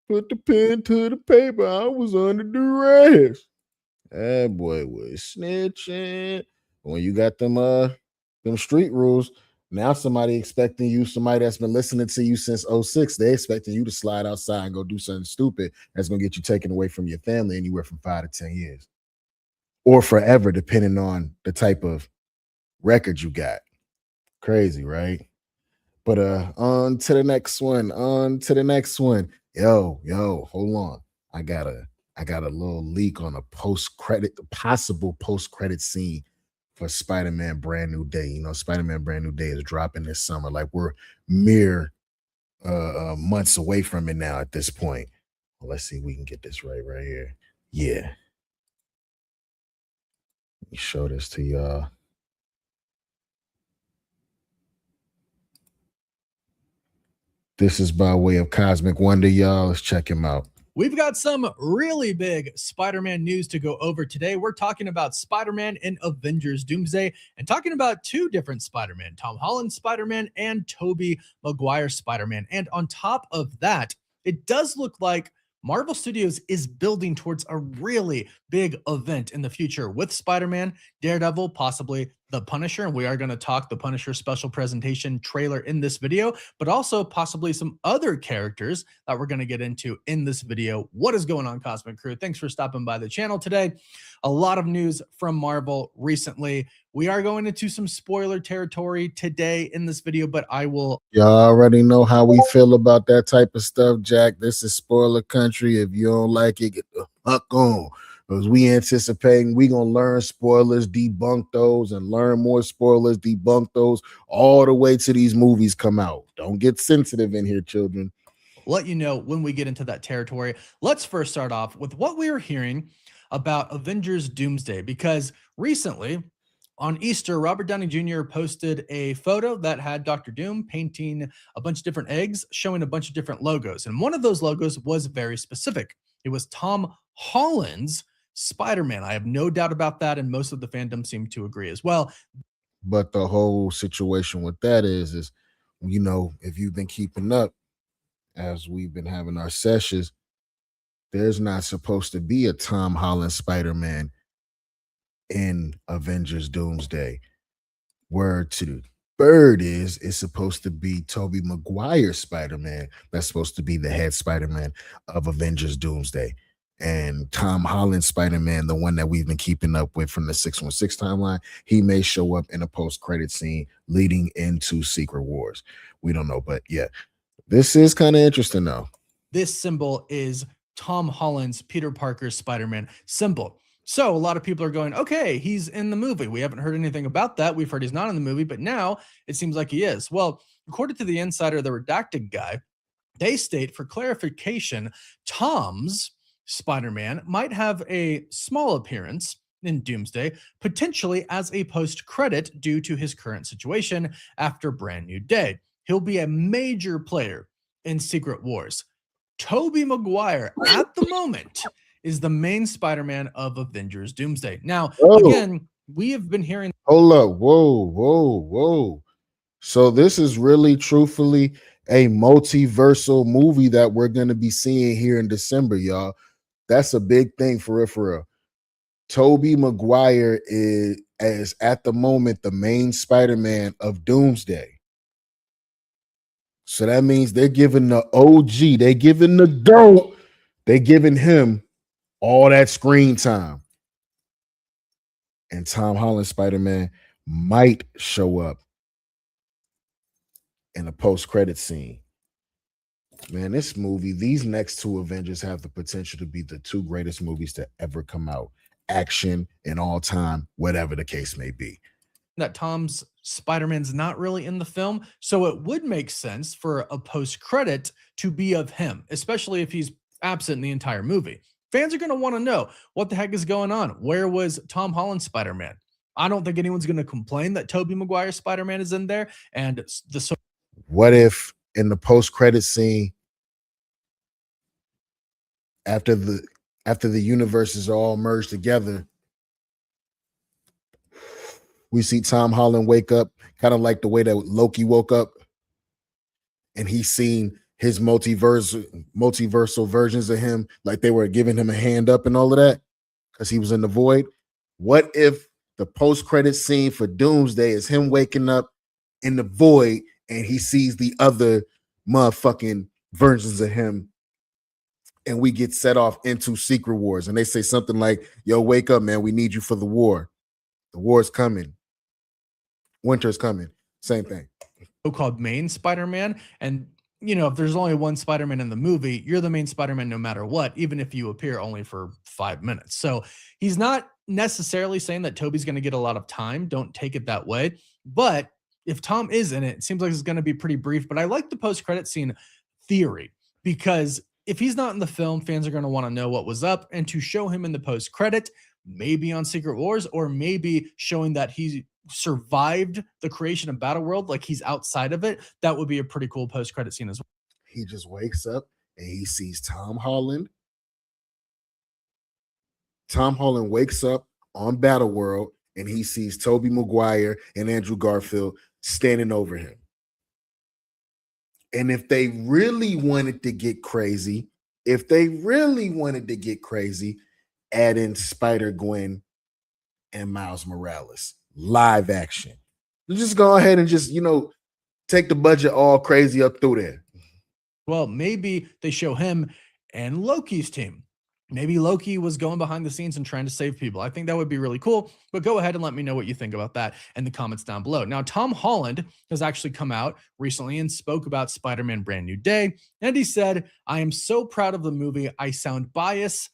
Put the pen to the paper. I was under duress. That boy was snitching. When you got them street rules, now somebody expecting you, somebody that's been listening to you since 06, they expecting you to slide outside and go do something stupid that's gonna get you taken away from your family anywhere from 5 to 10 years. Or forever, depending on the type of record you got. Crazy, right? But on to the next one. Yo, hold on. I got a little leak on a possible post-credit scene for Spider-Man Brand New Day. You know, Spider-Man Brand New Day is dropping this summer. Like we're mere months away from it now at this point. Well, let's see if we can get this right here. Yeah. Let me show this to y'all. This is by way of Cosmic Wonder, y'all. Let's check him out. We've got some really big Spider-Man news to go over today. We're talking about Spider-Man in Avengers Doomsday and talking about two different Spider-Man, Tom Holland Spider-Man and Tobey Maguire Spider-Man. And on top of that, it does look like Marvel Studios is building towards a really big event in the future with Spider-Man, Daredevil, possibly The Punisher, and we are going to talk the Punisher special presentation trailer in this video, but also possibly some other characters that we're going to get into in this video. What is going on, Cosmic Crew? Thanks for stopping by the channel today. A lot of news from Marvel recently. We are going into some spoiler territory today in this video, but I will... Y'all already know how we feel about that type of stuff, Jack. This is spoiler country. If you don't like it, get the fuck on. Because we anticipating we gonna learn spoilers, debunk those, and learn more spoilers, debunk those, all the way to these movies come out. Don't get sensitive in here, children. Let you know when we get into that territory. Let's first start off with what we are hearing about Avengers Doomsday, because recently on Easter, Robert Downey Jr. posted a photo that had Dr. Doom painting a bunch of different eggs, showing a bunch of different logos. And one of those logos was very specific. It was Tom Holland's Spider-Man. I have no doubt about that, and most of the fandom seem to agree as well. But the whole situation with that is, you know, if you've been keeping up as we've been having our sessions, there's not supposed to be a Tom Holland Spider-Man in Avengers Doomsday. Word to the bird is it's supposed to be Tobey Maguire Spider-Man that's supposed to be the head Spider-Man of Avengers Doomsday. And Tom Holland Spider-Man, the one that we've been keeping up with from the 616 timeline, he may show up in a post-credit scene leading into Secret Wars. We don't know, but yeah, this is kind of interesting though. This symbol is Tom Holland's Peter Parker Spider-Man symbol. So a lot of people are going, okay, he's in the movie. We haven't heard anything about that. We've heard he's not in the movie, but now it seems like he is. Well, according to the Insider, the redacted guy, they state for clarification, Tom's Spider-Man might have a small appearance in Doomsday, potentially as a post-credit due to his current situation after Brand New Day. He'll be a major player in Secret Wars. Tobey Maguire, at the moment, is the main Spider-Man of Avengers Doomsday. Now, again, we have been hearing... Hold up. Whoa. So this is really, truthfully, a multiversal movie that we're going to be seeing here in December, y'all. That's a big thing for real. Tobey Maguire is at the moment the main Spider-Man of Doomsday. So that means they're giving the OG, they're giving the GOAT, they're giving him all that screen time. And Tom Holland Spider-Man might show up in a post-credit scene. Man, this movie, these next two Avengers have the potential to be the two greatest movies to ever come out. Action in all time, whatever the case may be. That Tom's Spider-Man's not really in the film, so it would make sense for a post-credit to be of him, especially if he's absent in the entire movie. Fans are going to want to know what the heck is going on. Where was Tom Holland Spider-Man? I don't think anyone's going to complain that Tobey Maguire Spider-Man is in there. And what if in the post-credit scene, after the universes are all merged together, we see Tom Holland wake up, kind of like the way that Loki woke up, and he's seen his multiversal versions of him, like they were giving him a hand up and all of that, because he was in the void. What if the post-credit scene for Doomsday is him waking up in the void and he sees the other motherfucking versions of him, and we get set off into Secret Wars, and they say something like, yo, wake up, man, we need you for the war. The war's coming. Winter's coming. Same thing. So-called main Spider-Man. And, you know, if there's only one Spider-Man in the movie, you're the main Spider-Man no matter what, even if you appear only for 5 minutes. So he's not necessarily saying that Tobey's going to get a lot of time. Don't take it that way. But if Tom is in it, it seems like it's going to be pretty brief. But I like the post-credit scene theory, because if he's not in the film, fans are going to want to know what was up, and to show him in the post-credit, maybe on Secret Wars, or maybe showing that he survived the creation of Battleworld, like he's outside of it, that would be a pretty cool post-credit scene as well. He just wakes up and he sees Tom Holland. Tom Holland wakes up on Battleworld and he sees Tobey Maguire and Andrew Garfield standing over him. And if they really wanted to get crazy, add in Spider-Gwen and Miles Morales. live action. Just go ahead and just, take the budget all crazy up through there. Well, maybe they show him and Loki's team. Maybe Loki was going behind the scenes and trying to save people. I think that would be really cool, but go ahead and let me know what you think about that in the comments down below. Now, Tom Holland has actually come out recently and spoke about Spider-Man Brand New Day, and he said, "I am so proud of the movie. I sound biased."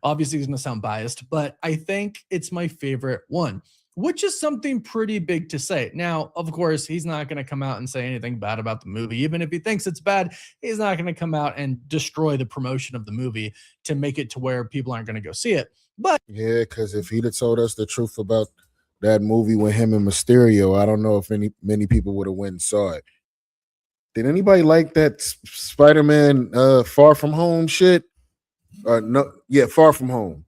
Obviously, he's going to sound biased, but I think it's my favorite one, which is something pretty big to say. Now, of course, he's not going to come out and say anything bad about the movie. Even if he thinks it's bad, he's not going to come out and destroy the promotion of the movie to make it to where people aren't going to go see it. But yeah, because if he'd have told us the truth about that movie with him and Mysterio, I don't know if many people would have went and saw it. Did anybody like that Spider-Man Far From Home shit? No, yeah, Far From Home.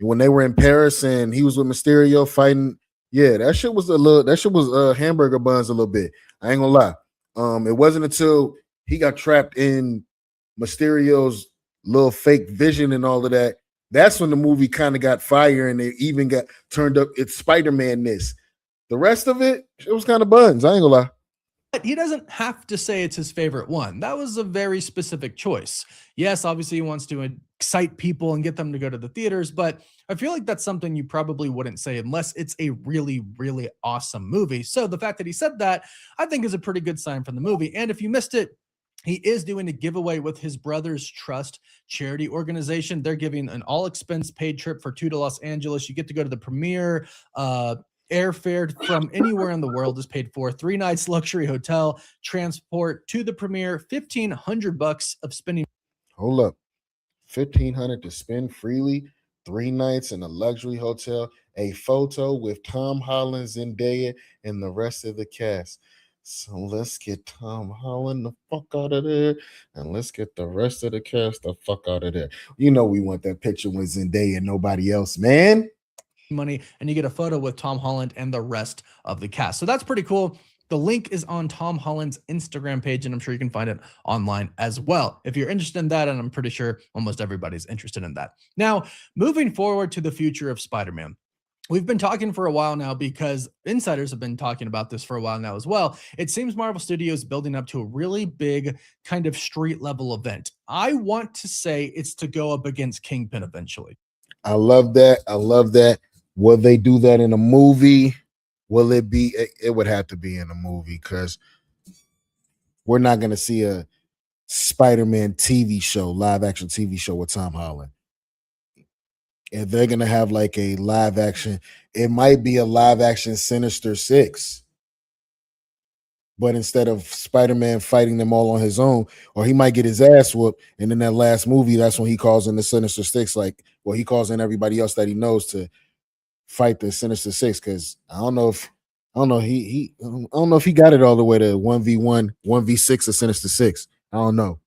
When they were in Paris and he was with Mysterio fighting, yeah, that shit was hamburger buns a little bit. I ain't gonna lie. It wasn't until he got trapped in Mysterio's little fake vision and all of that. That's when the movie kind of got fire and it even got turned up its Spider-Man-ness. The rest of it was kind of buns. I ain't gonna lie. He doesn't have to say it's his favorite one. That was a very specific choice. Yes, obviously he wants to excite people and get them to go to the theaters, but I feel like that's something you probably wouldn't say unless it's a really, really awesome movie. So the fact that he said that, I think is a pretty good sign from the movie. And if you missed it, he is doing a giveaway with his Brothers Trust charity organization. They're giving an all-expense paid trip for 2 to Los Angeles. You get to go to the premiere, airfare from anywhere in the world is paid for. 3 nights luxury hotel, transport to the premiere, $1,500 of spending. Hold up, $1,500 to spend freely, 3 nights in a luxury hotel, a photo with Tom Holland, Zendaya, and the rest of the cast. So let's get Tom Holland the fuck out of there, and let's get the rest of the cast the fuck out of there. We want that picture with Zendaya and nobody else, man. Money, and you get a photo with Tom Holland and the rest of the cast. So that's pretty cool. The link is on Tom Holland's Instagram page, and I'm sure you can find it online as well if you're interested in that, and I'm pretty sure almost everybody's interested in that. Now, moving forward to the future of Spider-Man. We've been talking for a while now because insiders have been talking about this for a while now as well. It seems Marvel Studios is building up to a really big kind of street level event. I want to say it's to go up against Kingpin eventually. I love that. Will they do that in a movie? Will it be? It would have to be in a movie because we're not going to see a Spider-Man TV show, live action TV show with Tom Holland. If they're going to have like a live action, it might be a live action Sinister Six. But instead of Spider-Man fighting them all on his own, or he might get his ass whooped, and in that last movie, that's when he calls in the Sinister Six. He calls in everybody else that he knows to fight the Sinister Six, because I don't know if he got it all the way to 1v1, 1v6 of Sinister Six. I don't know.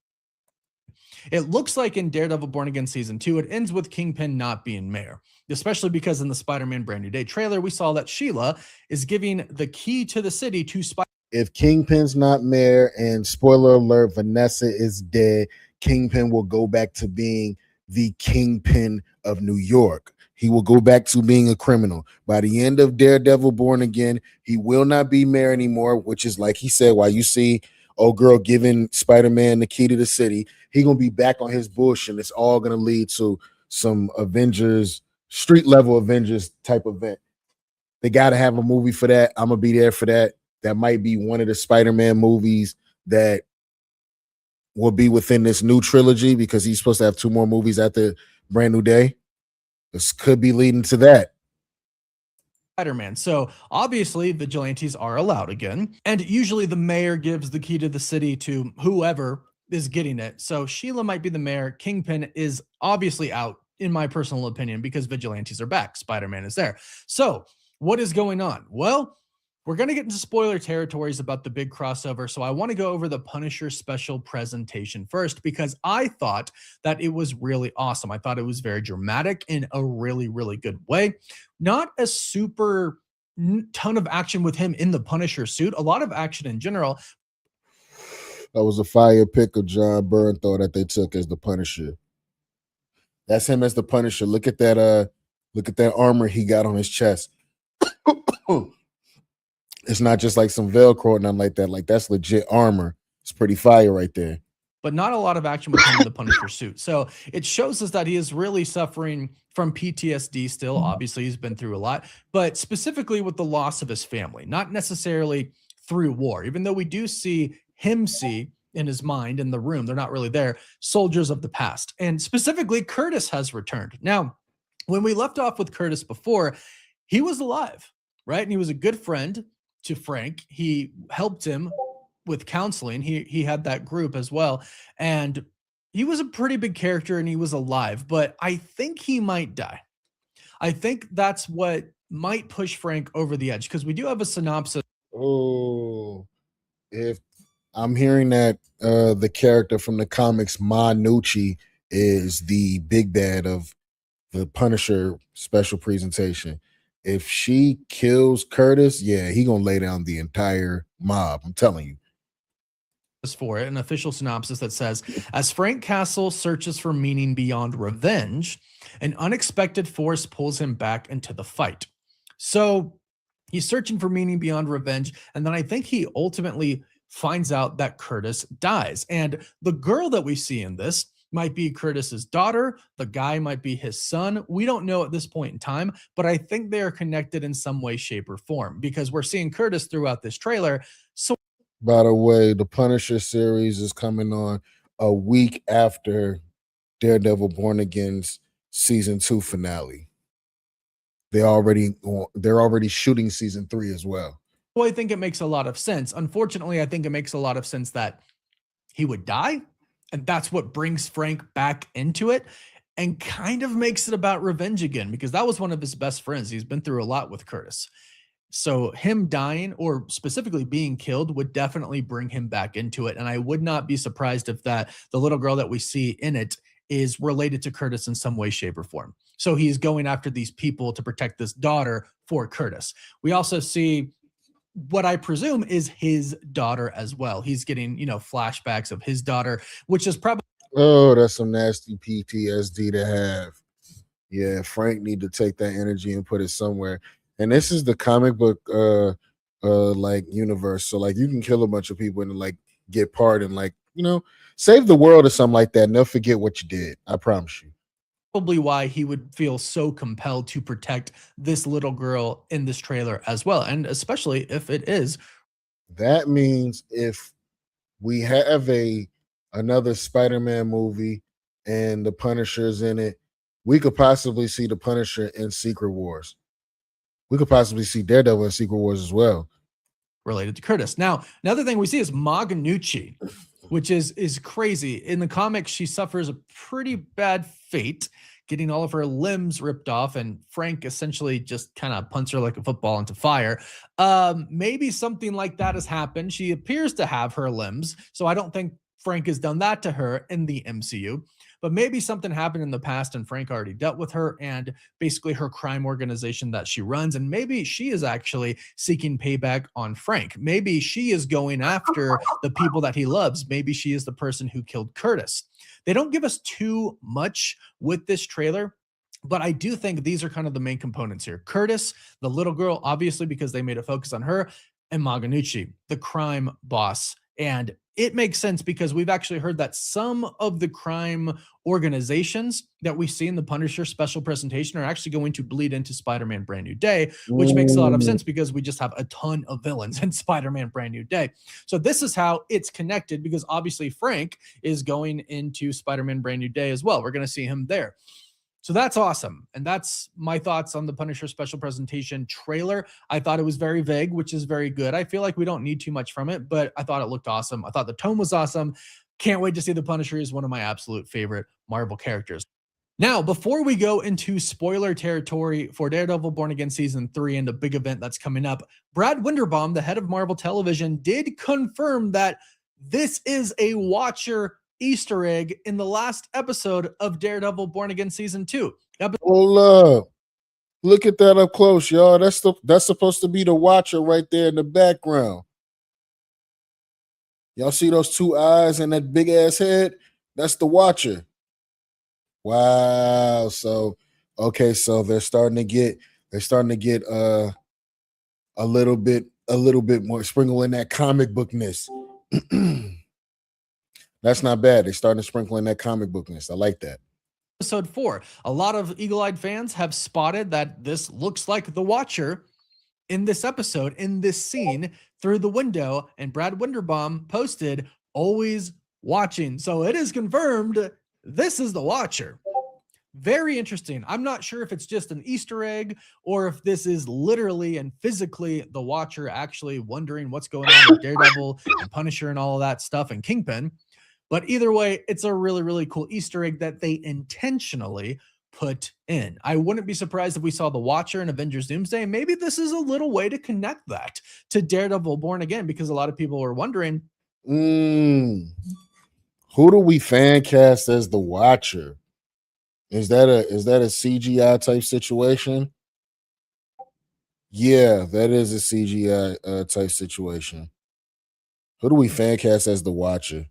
It looks like in Daredevil Born Again Season 2, it ends with Kingpin not being mayor, especially because in the Spider-Man Brand New Day trailer, we saw that Sheila is giving the key to the city to Spider. If Kingpin's not mayor, and spoiler alert, Vanessa is dead, Kingpin will go back to being the Kingpin of New York. He will go back to being a criminal. By the end of Daredevil Born Again, he will not be mayor anymore, which is like he said, while you see old girl giving Spider-Man the key to the city, he going to be back on his bush, and it's all going to lead to some Avengers, street level Avengers type event. They got to have a movie for that. I'm going to be there for that. That might be one of the Spider-Man movies that will be within this new trilogy, because he's supposed to have 2 more movies after Brand New Day. This could be leading to that. Spider-Man. So obviously vigilantes are allowed again. And usually the mayor gives the key to the city to whoever is getting it. So Sheila might be the mayor. Kingpin is obviously out, in my personal opinion, because vigilantes are back. Spider-Man is there. So what is going on? Well, we're going to get into spoiler territories about the big crossover. So I want to go over the Punisher special presentation first, because I thought that it was really awesome. I thought it was very dramatic in a really, really good way. Not a super ton of action with him in the Punisher suit. A lot of action in general. That was a fire pick of John Bernthal that they took as the Punisher. That's him as the Punisher. Look at that armor he got on his chest. It's not just like some Velcro or nothing like that. Like that's legit armor. It's pretty fire right there. But not a lot of action with him in the Punisher suit. So it shows us that he is really suffering from PTSD still. Obviously, he's been through a lot, but specifically with the loss of his family, not necessarily through war, even though we do see in his mind in the room, they're not really there, soldiers of the past. And specifically, Curtis has returned. Now, when we left off with Curtis before, he was alive, right? And he was a good friend to Frank. He helped him with counseling. He had that group as well. And he was a pretty big character and he was alive, but I think he might die. I think that's what might push Frank over the edge because we do have a synopsis. Oh, if I'm hearing that the character from the comics, Manucci, is the big bad of the Punisher special presentation. If she kills Curtis, yeah, he gonna lay down the entire mob. I'm telling you. For it, an official synopsis that says, as Frank Castle searches for meaning beyond revenge, an unexpected force pulls him back into the fight. So he's searching for meaning beyond revenge. And then I think he ultimately finds out that Curtis dies. And the girl that we see in this might be Curtis's daughter. The guy might be his son. We don't know at this point in time, but I think they are connected in some way, shape, or form because we're seeing Curtis throughout this trailer. So by the way, the Punisher series is coming on a week after Daredevil Born Again's season 2 finale. They're already shooting season 3 as well. I think it makes a lot of sense. Unfortunately, I think it makes a lot of sense that he would die, and that's what brings Frank back into it and kind of makes it about revenge again because that was one of his best friends. He's been through a lot with Curtis. So him dying or specifically being killed would definitely bring him back into it. And I would not be surprised if the little girl that we see in it is related to Curtis in some way, shape, or form. So he's going after these people to protect this daughter for Curtis. We also see what I presume is his daughter as well. He's getting, flashbacks of his daughter, which is probably. Oh, that's some nasty PTSD to have. Yeah, Frank need to take that energy and put it somewhere. And this is the comic book like universe. So like you can kill a bunch of people and like get pardoned, like, save the world or something like that. And they'll forget what you did. I promise you. Probably why he would feel so compelled to protect this little girl in this trailer as well. And especially if it is. That means if we have another Spider-Man movie and the Punisher's in it, we could possibly see the Punisher in Secret Wars. We could possibly see Daredevil in Secret Wars as well. Related to Curtis. Now, another thing we see is Maganucci, which is crazy. In the comics, she suffers a pretty bad fate, getting all of her limbs ripped off, and Frank essentially just kind of punts her like a football into fire. Maybe something like that has happened. She appears to have her limbs, so I don't think Frank has done that to her in the MCU. But maybe something happened in the past and Frank already dealt with her and basically her crime organization that she runs. And maybe she is actually seeking payback on Frank. Maybe she is going after the people that he loves. Maybe she is the person who killed Curtis. They don't give us too much with this trailer, but I do think these are kind of the main components here. Curtis, the little girl, obviously, because they made a focus on her, and Maganucci, the crime boss. And it makes sense because we've actually heard that some of the crime organizations that we see in the Punisher special presentation are actually going to bleed into Spider-Man Brand New Day, which makes a lot of sense because we just have a ton of villains in Spider-Man Brand New Day. So this is how it's connected because obviously Frank is going into Spider-Man Brand New Day as well. We're going to see him there. So that's awesome. And that's my thoughts on the Punisher special presentation trailer. I thought it was very vague, which is very good. I feel like we don't need too much from it, but I thought it looked awesome. I thought the tone was awesome. Can't wait to see the Punisher. Is one of my absolute favorite Marvel characters. Now, before we go into spoiler territory for Daredevil Born Again Season 3 and the big event that's coming up, Brad Winderbaum, the head of Marvel Television, did confirm that this is a Watcher Easter egg in the last episode of Daredevil Born Again Season 2. Hold up. Look at that up close, y'all. That's supposed to be the Watcher right there in the background. Y'all see those two eyes and that big ass head? That's the Watcher. Wow. So, okay, so they're starting to get a little bit more, sprinkle in that comic bookness. That's not bad. They're starting to sprinkle in that comic bookness. I like that. Episode 4. A lot of eagle-eyed fans have spotted that this looks like the Watcher in this episode, in this scene, through the window, and Brad Winderbaum posted, "Always watching." So it is confirmed this is the Watcher. Very interesting. I'm not sure if it's just an Easter egg or if this is literally and physically the Watcher actually wondering what's going on with Daredevil and Punisher and all of that stuff and Kingpin. But either way, it's a really, really cool Easter egg that they intentionally put in. I wouldn't be surprised if we saw the Watcher in Avengers Doomsday. Maybe this is a little way to connect that to Daredevil Born Again, because a lot of people were wondering. Who do we fan cast as the Watcher? Is that a CGI type situation? Yeah, that is a CGI type situation. Who do we fan cast as the Watcher?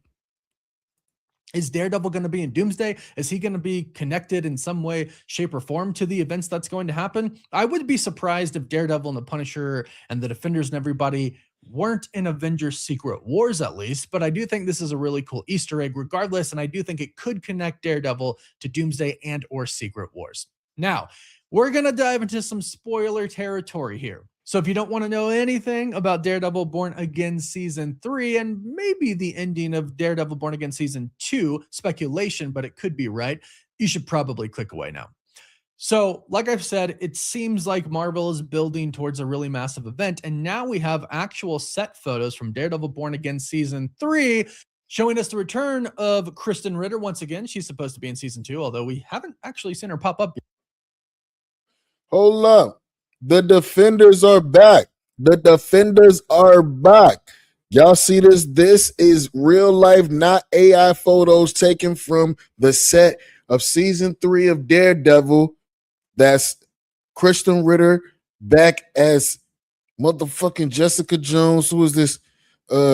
Is Daredevil going to be in Doomsday? Is he going to be connected in some way, shape, or form to the events that's going to happen? I would be surprised if Daredevil and the Punisher and the Defenders and everybody weren't in Avengers Secret Wars, at least. But I do think this is a really cool Easter egg regardless, and I do think it could connect Daredevil to Doomsday and or Secret Wars. Now, we're going to dive into some spoiler territory here. So if you don't want to know anything about Daredevil Born Again Season 3 and maybe the ending of Daredevil Born Again Season 2, speculation, but it could be right, you should probably click away now. So like I've said, it seems like Marvel is building towards a really massive event, and now we have actual set photos from Daredevil Born Again Season 3 showing us the return of Kristen Ritter once again. She's supposed to be in Season 2, although we haven't actually seen her pop up yet. Hold up. The Defenders are back. The Defenders are back. Y'all see this? This is real life, not AI photos taken from the set of Season 3 of Daredevil. That's Kristen Ritter back as motherfucking Jessica Jones. Who is this?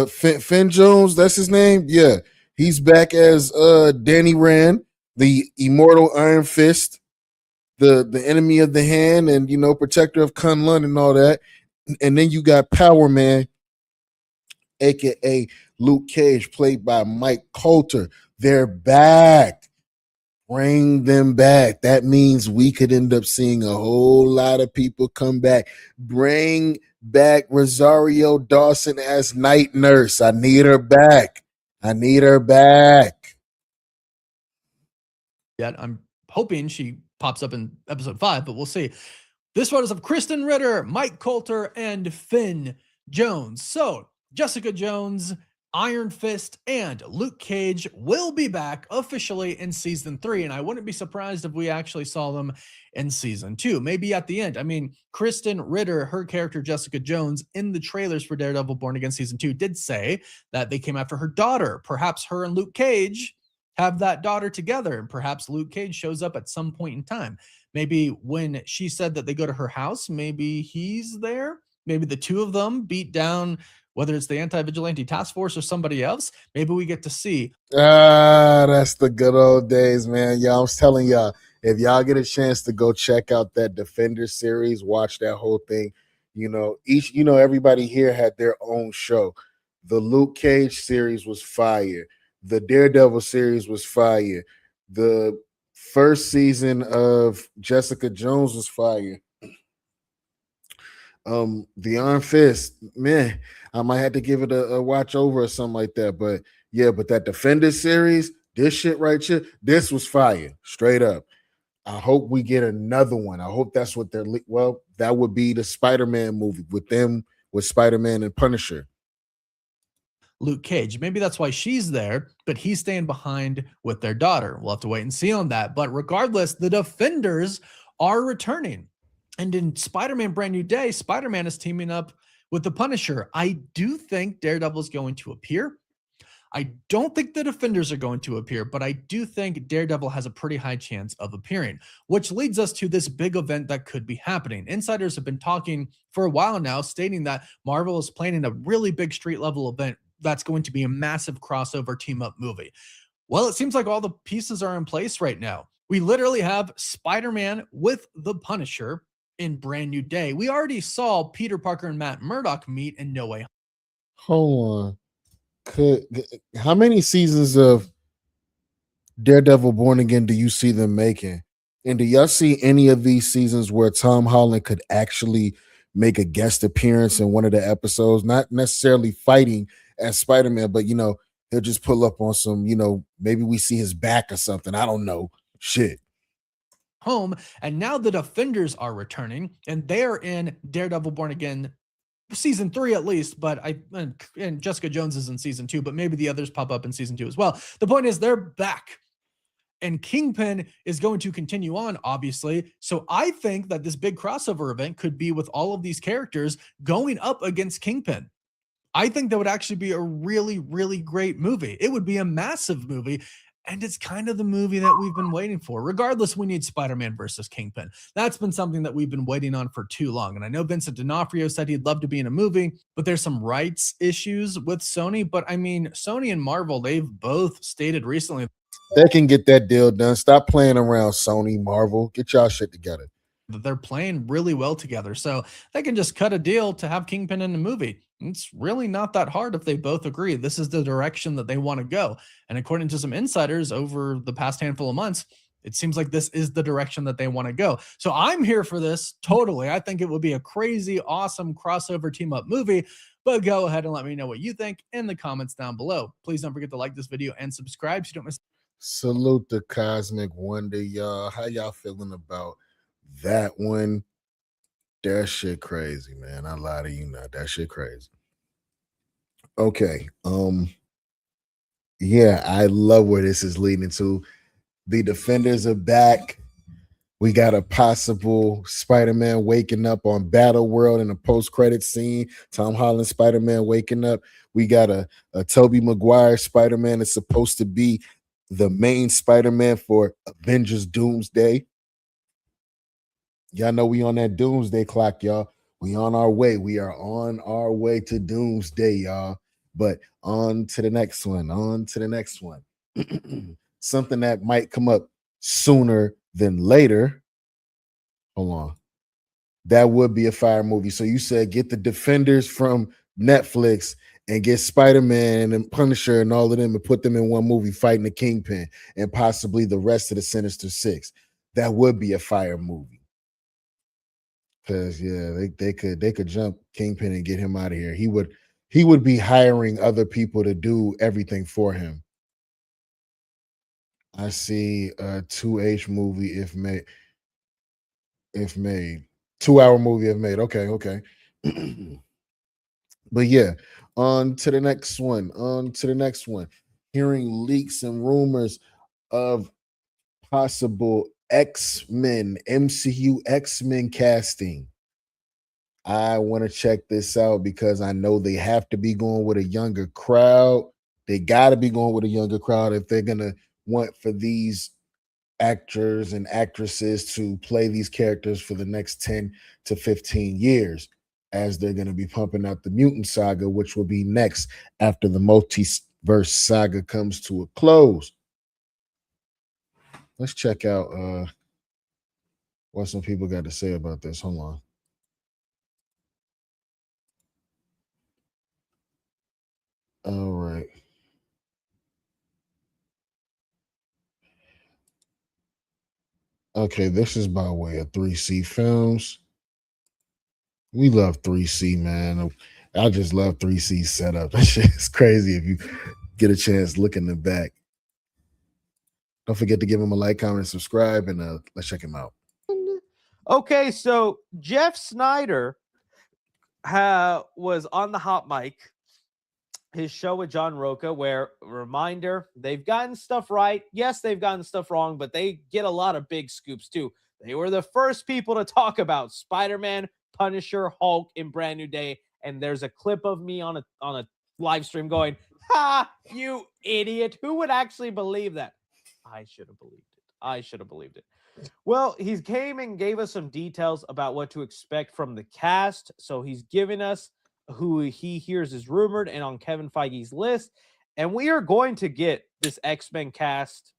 Finn Jones, that's his name? Yeah. He's back as Danny Rand, the immortal Iron Fist, the enemy of the hand, and protector of Kunlun and all that. And then you got Power Man, aka Luke Cage, played by Mike Coulter. They're back. Bring them back. That means we could end up seeing a whole lot of people come back. Bring back Rosario Dawson as Night Nurse. I need her back. Yet I'm hoping she pops up in episode 5, but we'll see. This one is of Kristen Ritter, Mike Coulter, and Finn Jones. So Jessica Jones, Iron Fist, and Luke Cage will be back officially in Season 3, and I wouldn't be surprised if we actually saw them in Season 2, maybe at the end. I mean, Kristen Ritter, her character Jessica Jones, in the trailers for Daredevil Born Again Season 2 did say that they came after her daughter. Perhaps her and Luke Cage have that daughter together, and perhaps Luke Cage shows up at some point in time. Maybe when she said that they go to her house, maybe he's there. Maybe the two of them beat down, whether it's the anti-vigilante task force or somebody else. Maybe we get to see. That's the good old days, man. Y'all, I was telling y'all, if y'all get a chance to go check out that Defender series, watch that whole thing. Everybody here had their own show. The Luke Cage series was fire. The Daredevil series was fire. The first season of Jessica Jones was fire. The Iron Fist, man, I might have to give it a watch over or something like that. But yeah, but that Defender series, this shit right here, this was fire, straight up. I hope we get another one. I hope that's what they're. Well, that would be the Spider-Man movie with Spider-Man and Punisher. Luke Cage. Maybe that's why she's there, but he's staying behind with their daughter. We'll have to wait and see on that. But regardless, the Defenders are returning. And in Spider-Man Brand New Day, Spider-Man is teaming up with the Punisher. I do think Daredevil is going to appear. I don't think the Defenders are going to appear, but I do think Daredevil has a pretty high chance of appearing, which leads us to this big event that could be happening. Insiders have been talking for a while now, stating that Marvel is planning a really big street level event that's going to be a massive crossover team-up movie. Well, it seems like all the pieces are in place right now. We literally have Spider-Man with the Punisher in Brand New Day. We already saw Peter Parker and Matt Murdock meet in No Way. Hold on. How many seasons of Daredevil Born Again do you see them making? And do y'all see any of these seasons where Tom Holland could actually make a guest appearance in one of the episodes? Not necessarily fighting as Spider-Man, but he'll just pull up on some, maybe we see his back or something. I don't know. Shit. Home, and now the Defenders are returning, and they're in Daredevil Born Again season 3 at least, but and Jessica Jones is in season 2, but maybe the others pop up in season 2 as well. The point is they're back. And Kingpin is going to continue on, obviously. So I think that this big crossover event could be with all of these characters going up against Kingpin. I think that would actually be a really, really great movie. It would be a massive movie. And it's kind of the movie that we've been waiting for. Regardless, we need Spider-Man versus Kingpin. That's been something that we've been waiting on for too long. And I know Vincent D'Onofrio said he'd love to be in a movie, but there's some rights issues with Sony. But I mean, Sony and Marvel, they've both stated recently they can get that deal done. Stop playing around, Sony, Marvel. Get y'all shit together. That they're playing really well together. So they can just cut a deal to have Kingpin in the movie. It's really not that hard if they both agree this is the direction that they want to go. And according to some insiders over the past handful of months, it seems like this is the direction that they want to go. So I'm here for this totally. I think it would be a crazy, awesome crossover team up movie. But go ahead and let me know what you think in the comments down below. Please don't forget to like this video and subscribe so you don't miss. Salute the Cosmic Wonder, y'all. How y'all feeling about that one? That shit crazy, man. I lie to you not. That shit crazy. Okay. Yeah, I love where this is leading to. The Defenders are back. We got a possible Spider-Man waking up on Battle World in a post-credit scene. Tom Holland Spider-Man waking up. We got a Tobey Maguire Spider-Man that's supposed to be the main Spider-Man for Avengers Doomsday. Y'all know we on that Doomsday clock, y'all. We on our way. We are on our way to Doomsday, y'all. But on to the next one. On to the next one. Something that might come up sooner than later. Hold on. That would be a fire movie. So you said get the Defenders from Netflix and get Spider-Man and Punisher and all of them and put them in one movie fighting the Kingpin and possibly the rest of the Sinister Six. That would be a fire movie. Because they could jump Kingpin and get him out of here. He would be hiring other people to do everything for him. I see a 2H movie if made. 2-hour movie if made. Okay. But yeah, on to the next one. Hearing leaks and rumors of possible X-Men, MCU X-Men casting. I want to check this out because I know they have to be going with a younger crowd. They got to be going with a younger crowd if they're going to want for these actors and actresses to play these characters for the next 10 to 15 years, as they're going to be pumping out the mutant saga, which will be next after the multiverse saga comes to a close. Let's check out what some people got to say about this. Hold on. All right. Okay, this is by way of 3C Films. We love 3C, man. I just love 3C's setup. That shit is crazy. If you get a chance, look in the back. Don't forget to give him a like, comment, and subscribe, and let's check him out. Okay, so Jeff Snyder was on the Hot Mic, his show with John Roca, where, reminder, they've gotten stuff right. Yes, they've gotten stuff wrong, but they get a lot of big scoops too. They were the first people to talk about Spider-Man, Punisher, Hulk in Brand New Day, and there's a clip of me on a live stream going, "Ha, you idiot! Who would actually believe that?" I should have believed it. Well, he came and gave us some details about what to expect from the cast. So he's given us who he hears is rumored and on Kevin Feige's list. And we are going to get this X-Men cast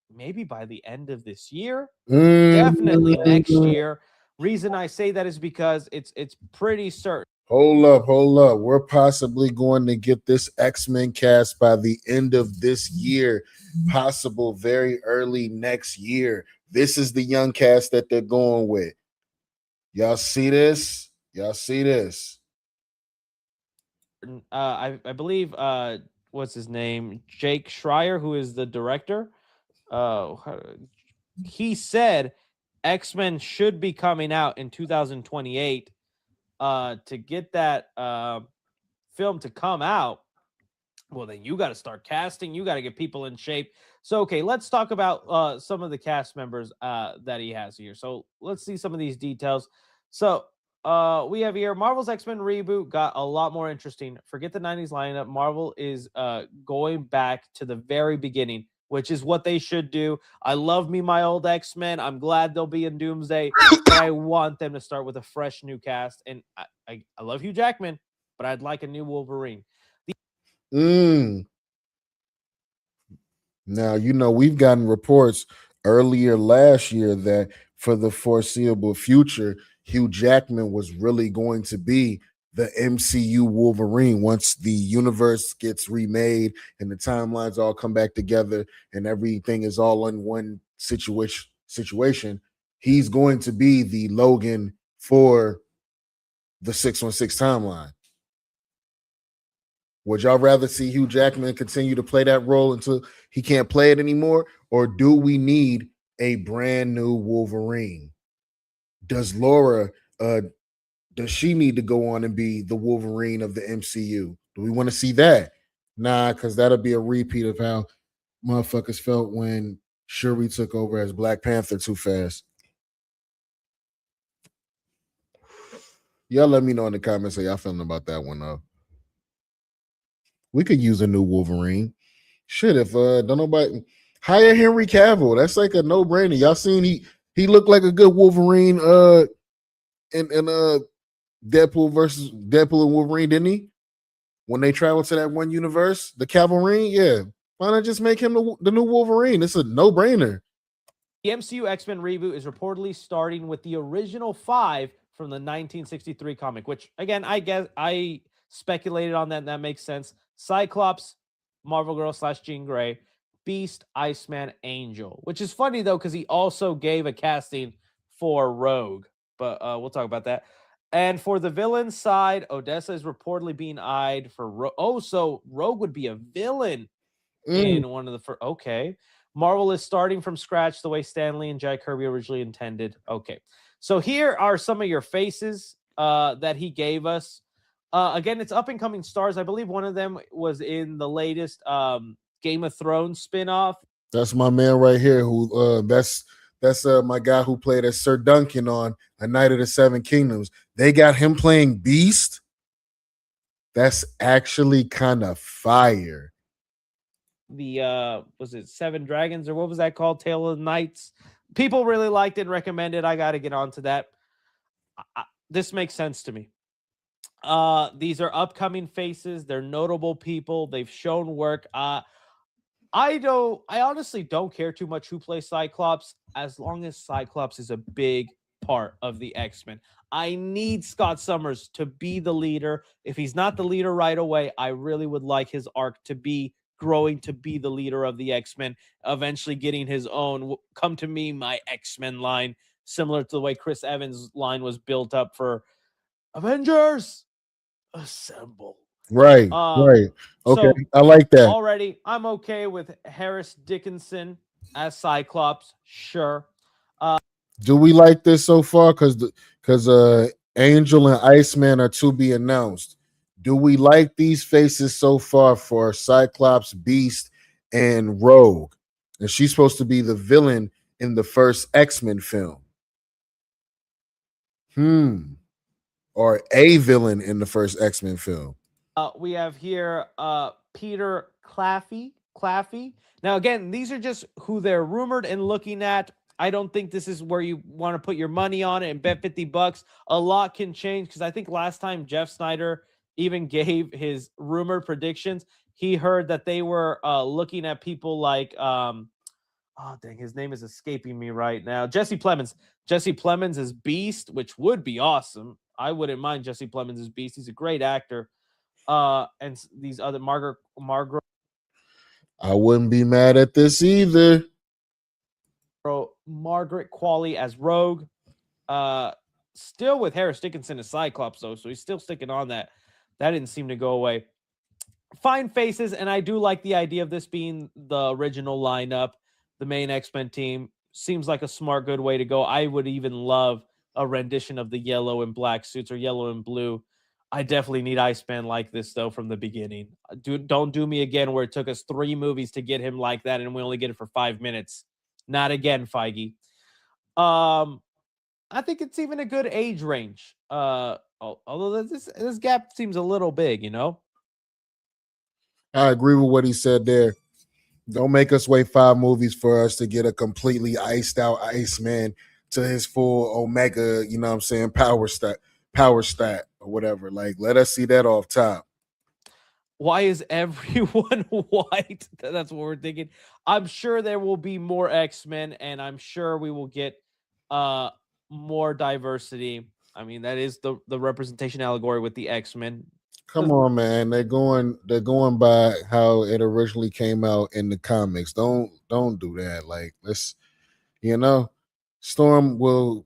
maybe by the end of this year, definitely next year. Reason I say that is because it's pretty certain. Hold up. We're possibly going to get this X-Men cast by the end of this year, possible very early next year. This is the young cast that they're going with. Y'all see this? I believe what's his name? Jake Schreier, who is the director. He said X-Men should be coming out in 2028. To get that film to come out, well, then you got to start casting. You got to get people in shape. So, okay, let's talk about some of the cast members that he has here. So let's see some of these details. So we have here Marvel's X-Men reboot got a lot more interesting. Forget the 90s lineup. Marvel is going back to the very beginning, which is what they should do. I love me my old X-Men. I'm glad they'll be in Doomsday, but I want them to start with a fresh new cast. And I love Hugh Jackman, but I'd like a new Wolverine. Now, we've gotten reports earlier last year that for the foreseeable future, Hugh Jackman was really going to be the MCU Wolverine once the universe gets remade and the timelines all come back together and everything is all in one situation. He's going to be the Logan for the 616 timeline. Would y'all rather see Hugh Jackman continue to play that role until he can't play it anymore? Or do we need a brand new Wolverine? Does Laura, does she need to go on and be the Wolverine of the MCU? Do we want to see that? Nah, because that'll be a repeat of how motherfuckers felt when Shuri took over as Black Panther too fast. Y'all let me know in the comments how y'all feeling about that one, though. We could use a new Wolverine. Shit, if don't nobody hire Henry Cavill, that's like a no-brainer. Y'all seen he looked like a good Wolverine in Deadpool and Wolverine, didn't he? When they traveled to that one universe, the Cavalry, yeah. Why not just make him the new Wolverine? It's a no-brainer. The MCU X-Men reboot is reportedly starting with the original 5 from the 1963 comic, which again, I guess I speculated on that, and that makes sense. Cyclops, Marvel Girl / Jean Grey, Beast, Iceman, Angel, which is funny though, because he also gave a casting for Rogue, but we'll talk about that. And for the villain side, Odessa is reportedly being eyed for so Rogue would be a villain in one of the first. Okay. Marvel is starting from scratch the way Stan Lee and Jack Kirby originally intended. Okay. So here are some of your faces that he gave us. Again, it's up-and-coming stars. I believe one of them was in the latest Game of Thrones spinoff. That's my man right here. Who that's my guy who played as Sir Duncan on A Night of the Seven Kingdoms. They got him playing Beast. That's actually kind of fire. The was it Seven Dragons or what was that called? Tale of the Knights. People really liked it and recommended. I got to get onto that. This makes sense to me. These are upcoming faces. They're notable people. They've shown work. I honestly don't care too much who plays Cyclops, as long as Cyclops is a big part of the X-Men. I need Scott Summers to be the leader. If he's not the leader right away, I really would like his arc to be growing to be the leader of the X-Men, eventually getting his own "Come to Me, my X-Men" line, similar to the way Chris Evans' line was built up for Avengers Assemble. Right, right. Okay, so I like that. Already, I'm okay with Harris Dickinson as Cyclops. Sure. Do we like this so far? Because Angel and Iceman are to be announced. Do we like these faces so far for Cyclops, Beast, and Rogue? And she's supposed to be the villain in the first X-Men film. Or a villain in the first X-Men film. We have here Peter Claffey. Now, again, these are just who they're rumored and looking at. I don't think this is where you want to put your money on it and bet $50. A lot can change, because I think last time Jeff Snyder even gave his rumored predictions, he heard that they were looking at people like Oh dang, his name is escaping me right now. Jesse Plemons. Jesse Plemons is Beast, which would be awesome. I wouldn't mind Jesse Plemons as Beast. He's a great actor. And these other Margaret I wouldn't be mad at this either. Margaret Qualley as Rogue. Still with Harris Dickinson as Cyclops though, so he's still sticking on that. That didn't seem to go away. Fine faces, and I do like the idea of this being the original lineup, the main X-Men team. Seems like a smart, good way to go. I would even love a rendition of the yellow and black suits or yellow and blue. I definitely need Iceman like this though from the beginning. Don't do me again where it took us 3 movies to get him like that and we only get it for 5 minutes. Not again, Feige. I think it's even a good age range. Although this gap seems a little big, you know. I agree with what he said there. Don't make us wait 5 movies for us to get a completely iced out Iceman to his full Omega, you know what I'm saying, power stat or whatever. Like, let us see that off top. Why is everyone white? That's what we're thinking. I'm sure there will be more X-Men, and I'm sure we will get more diversity. I mean, that is the representation allegory with the X-Men. Come on, man. They're going by how it originally came out in the comics. Don't do that. Like, let's, Storm will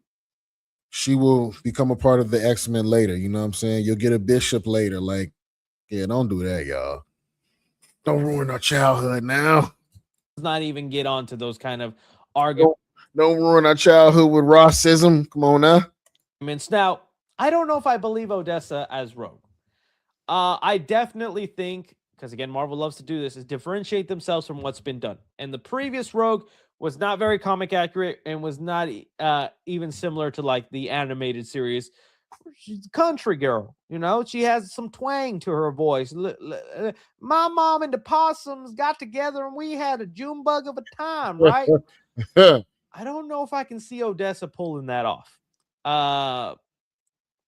become a part of the X-Men later. You know what I'm saying? You'll get a Bishop later. Like, yeah, don't do that, y'all. Don't ruin our childhood now. Let's not even get onto those kind of arguments. Don't ruin our childhood with racism. Come on now. Now, I don't know if I believe Odessa as Rogue. I definitely think, because again, Marvel loves to do this, is differentiate themselves from what's been done. And the previous Rogue was not very comic accurate and was not even similar to like the animated series. She's a country girl, she has some twang to her voice. My mom and the possums got together and we had a June bug of a time, right? I don't know if I can see Odessa pulling that off.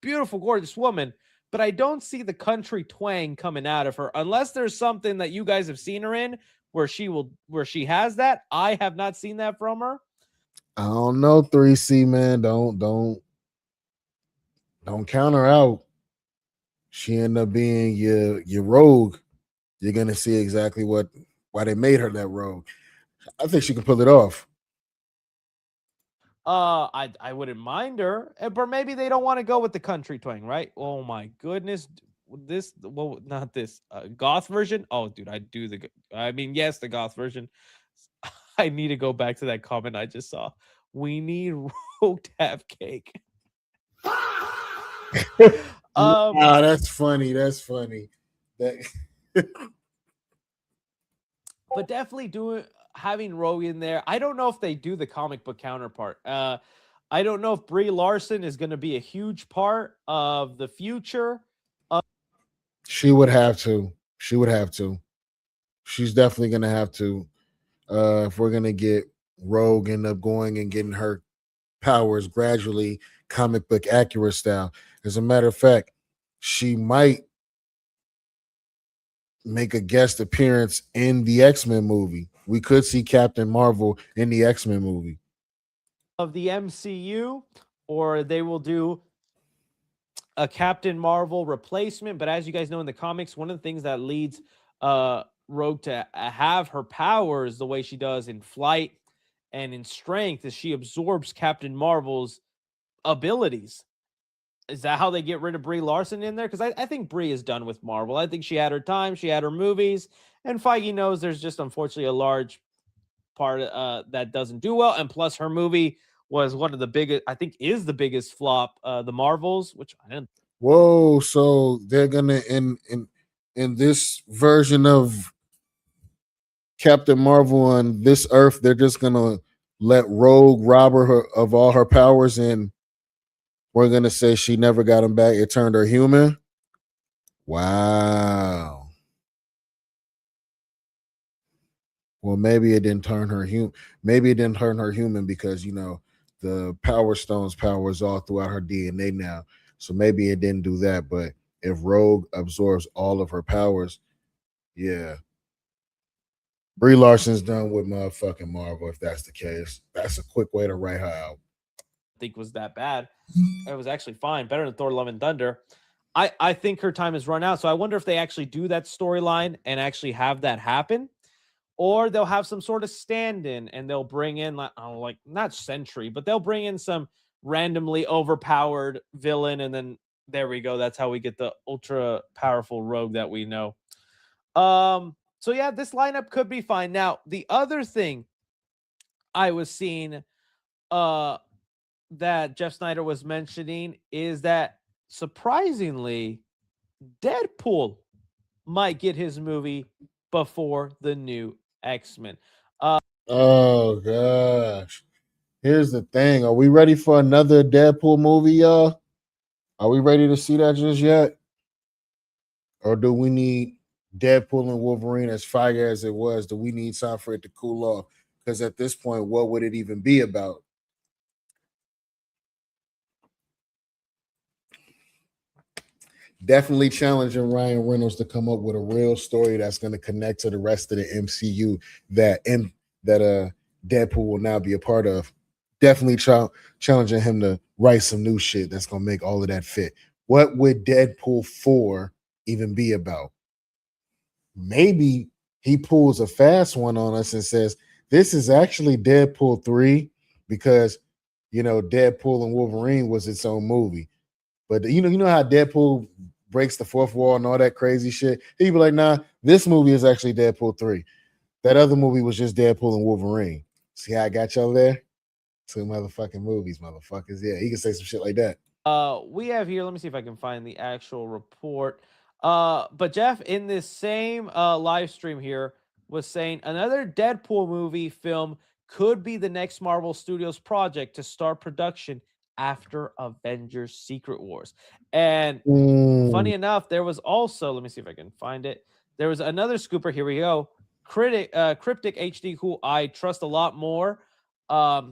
Beautiful, gorgeous woman, but I don't see the country twang coming out of her unless there's something that you guys have seen her in where she has that. I have not seen that from her. I don't know, 3C, man. Don't count her out. She end up being your Rogue. You're gonna see exactly why they made her that Rogue. I think she can pull it off. I wouldn't mind her, but maybe they don't want to go with the country twang, right? Oh my goodness, not this goth version. Oh, dude, yes, the goth version. I need to go back to that comment I just saw. We need Rogue to have cake. That's funny. That's funny. But definitely having Rogue in there. I don't know if they do the comic book counterpart. I don't know if Brie Larson is going to be a huge part of the future. She would have to. She's definitely going to have to. If we're going to get Rogue end up going and getting her powers gradually comic book accurate style. As a matter of fact, she might make a guest appearance in the X-Men movie. We could see Captain Marvel in the X-Men movie of the MCU, or they will do a Captain Marvel replacement. But as you guys know in the comics, one of the things that leads Rogue to have her powers the way she does in flight and in strength is she absorbs Captain Marvel's abilities. Is that how they get rid of Brie Larson in there? Because I think Brie is done with Marvel. I think she had her time. She had her movies. And Feige knows there's just unfortunately a large part that doesn't do well. And plus her movie was one of the biggest, I think is the biggest flop, The Marvels, which I didn't. Whoa, so they're going to, in this version of Captain Marvel on this Earth, they're just going to let Rogue rob her of all her powers and we're going to say she never got him back. It turned her human. Wow. Well, maybe it didn't turn her human. Maybe it didn't turn her human because, the Power Stone's power is all throughout her DNA now. So maybe it didn't do that. But if Rogue absorbs all of her powers, yeah. Brie Larson's done with motherfucking Marvel. If that's the case, that's a quick way to write her out. Think was that bad. It was actually fine, better than Thor: Love and Thunder. I think her time has run out. So I wonder if they actually do that storyline and actually have that happen, or they'll have some sort of stand-in and they'll bring in like not Sentry, but they'll bring in some randomly overpowered villain, and then there we go. That's how we get the ultra powerful rogue that we know. So yeah, this lineup could be fine. Now, the other thing I was seeing that Jeff Snyder was mentioning is that surprisingly, Deadpool might get his movie before the new X-Men. Oh gosh. Here's the thing. Are we ready for another Deadpool movie, y'all? Are we ready to see that just yet? Or do we need Deadpool and Wolverine, as fire as it was, do we need time for it to cool off? Because at this point, what would it even be about? Definitely challenging Ryan Reynolds to come up with a real story that's going to connect to the rest of the MCU that Deadpool will now be a part of. Definitely challenging him to write some new shit that's going to make all of that fit. What would Deadpool 4 even be about? Maybe he pulls a fast one on us and says, this is actually Deadpool 3 because, Deadpool and Wolverine was its own movie. But you know how Deadpool breaks the fourth wall and all that crazy shit? He'd be like, nah, this movie is actually Deadpool 3. That other movie was just Deadpool and Wolverine. See how I got y'all there? 2 motherfucking movies, motherfuckers. Yeah, he can say some shit like that. We have here, let me see if I can find the actual report. But Jeff, in this same live stream here, was saying another Deadpool movie film could be the next Marvel Studios project to start production after Avengers Secret Wars. And funny enough, there was also, let me see if I can find it. There was another scooper. Here we go. Cryptic HD, who I trust a lot more.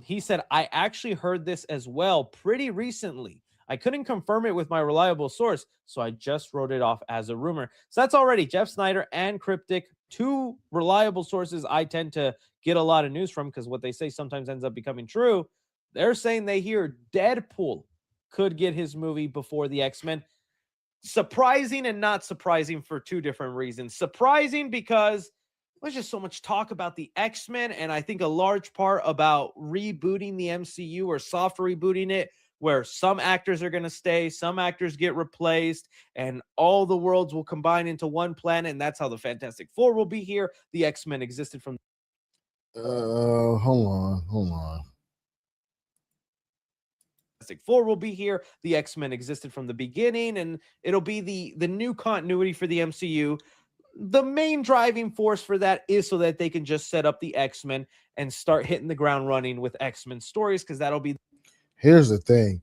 He said, I actually heard this as well pretty recently. I couldn't confirm it with my reliable source, so I just wrote it off as a rumor. So that's already Jeff Snyder and Cryptic, 2 reliable sources I tend to get a lot of news from because what they say sometimes ends up becoming true. They're saying they hear Deadpool could get his movie before the X-Men. Surprising and not surprising for 2 different reasons. Surprising because there's just so much talk about the X-Men, and I think a large part about rebooting the MCU or soft rebooting it, where some actors are going to stay, some actors get replaced, and all the worlds will combine into one planet, and that's how the Fantastic Four will be here. The X-Men existed from... Hold on. Fantastic Four will be here. The X-Men existed from the beginning, and it'll be the new continuity for the MCU. The main driving force for that is so that they can just set up the X-Men and start hitting the ground running with X-Men stories, because that'll be... Here's the thing.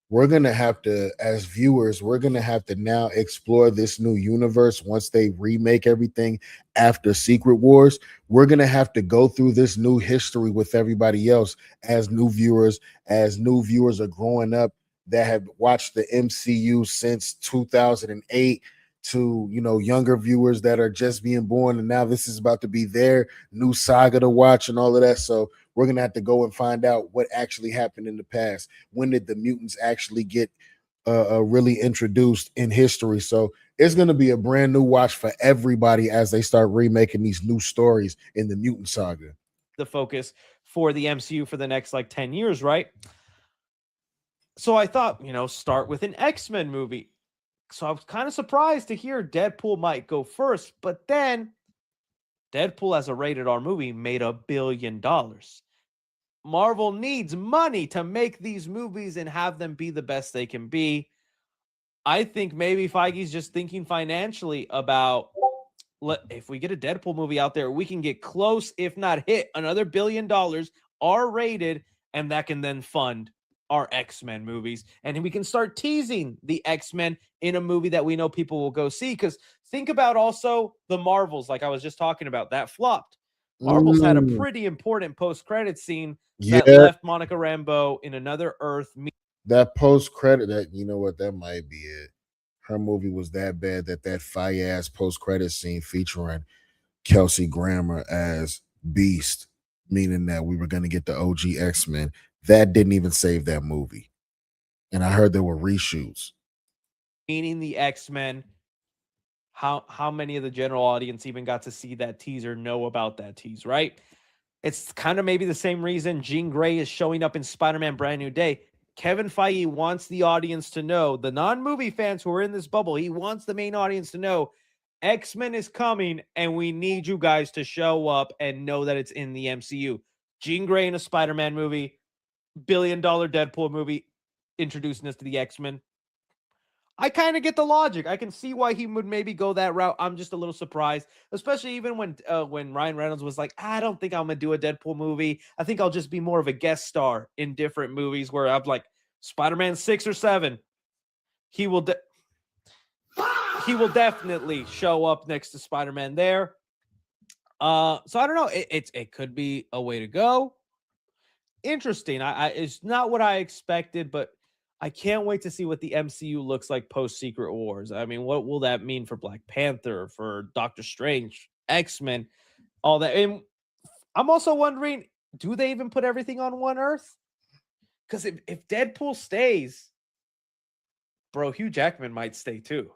We're going to have to, as viewers, we're going to have to now explore this new universe once they remake everything after Secret Wars. We're going to have to go through this new history with everybody else as new viewers are growing up that have watched the MCU since 2008 to, younger viewers that are just being born. And now this is about to be their new saga to watch and all of that. So we're going to have to go and find out what actually happened in the past. When did the mutants actually get really introduced in history? So it's going to be a brand new watch for everybody as they start remaking these new stories in the mutant saga. The focus for the MCU for the next 10 years, right? So I thought, start with an X-Men movie. So I was kind of surprised to hear Deadpool might go first, but then Deadpool as a rated R movie made $1 billion. Marvel needs money to make these movies and have them be the best they can be. I think maybe Feige's just thinking financially about, if we get a Deadpool movie out there, we can get close, if not hit, another $1 billion, R-rated, and that can then fund our X-Men movies. And we can start teasing the X-Men in a movie that we know people will go see. Because think about also the Marvels, like I was just talking about, that flopped. Marvels had a pretty important post-credit scene that left Monica Rambeau in another Earth. That post-credit, that might be it. Her movie was that bad that fire-ass post-credit scene featuring Kelsey Grammer as Beast, meaning that we were going to get the OG X-Men. That didn't even save that movie. And I heard there were reshoots. Meaning the X-Men. How many of the general audience even got to see that teaser, know about that tease, right? It's kind of maybe the same reason Jean Grey is showing up in Spider-Man Brand New Day. Kevin Feige wants the audience to know, the non-movie fans who are in this bubble, he wants the main audience to know X-Men is coming and we need you guys to show up and know that it's in the MCU. Jean Grey in a Spider-Man movie, billion-dollar Deadpool movie, introducing us to the X-Men. I kind of get the logic. I can see why he would maybe go that route. I'm just a little surprised, especially even when Ryan Reynolds was like, I don't think I'm going to do a Deadpool movie. I think I'll just be more of a guest star in different movies where I'm like Spider-Man 6 or 7. He will definitely show up next to Spider-Man there. So I don't know. It could be a way to go. Interesting. It's not what I expected, but I can't wait to see what the MCU looks like post Secret Wars. I mean, what will that mean for Black Panther, for Doctor Strange, X-Men, all that? And I'm also wondering, do they even put everything on one Earth? Because if Deadpool stays, bro, Hugh Jackman might stay too.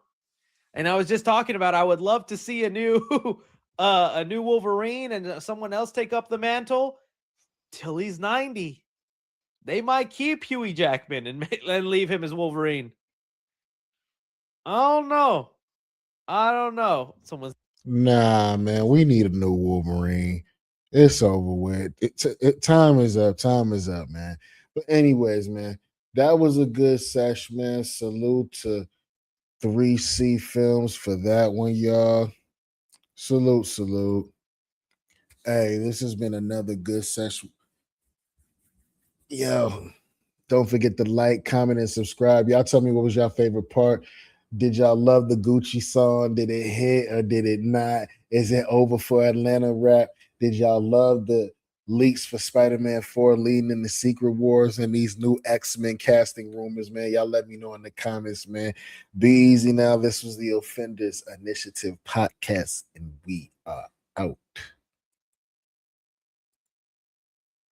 And I was just talking about, I would love to see a new Wolverine and someone else take up the mantle till he's 90. They might keep Huey Jackman and leave him as Wolverine. I don't know. Nah, man, we need a new Wolverine. It's over with. Time is up. Time is up, man. But anyways, man, that was a good session, man. Salute to 3C Films for that one, y'all. Salute. Hey, this has been another good session. Yo, don't forget to like, comment, and subscribe. Y'all tell me what was your favorite part. Did y'all love the Gucci song? Did it hit or did it not? Is it over for Atlanta rap? Did y'all love the leaks for Spider-Man 4 leading in the Secret Wars and these new X-Men casting rumors, man? Y'all let me know in the comments, man. Be easy now. This was the Offenders Initiative podcast, and we are out.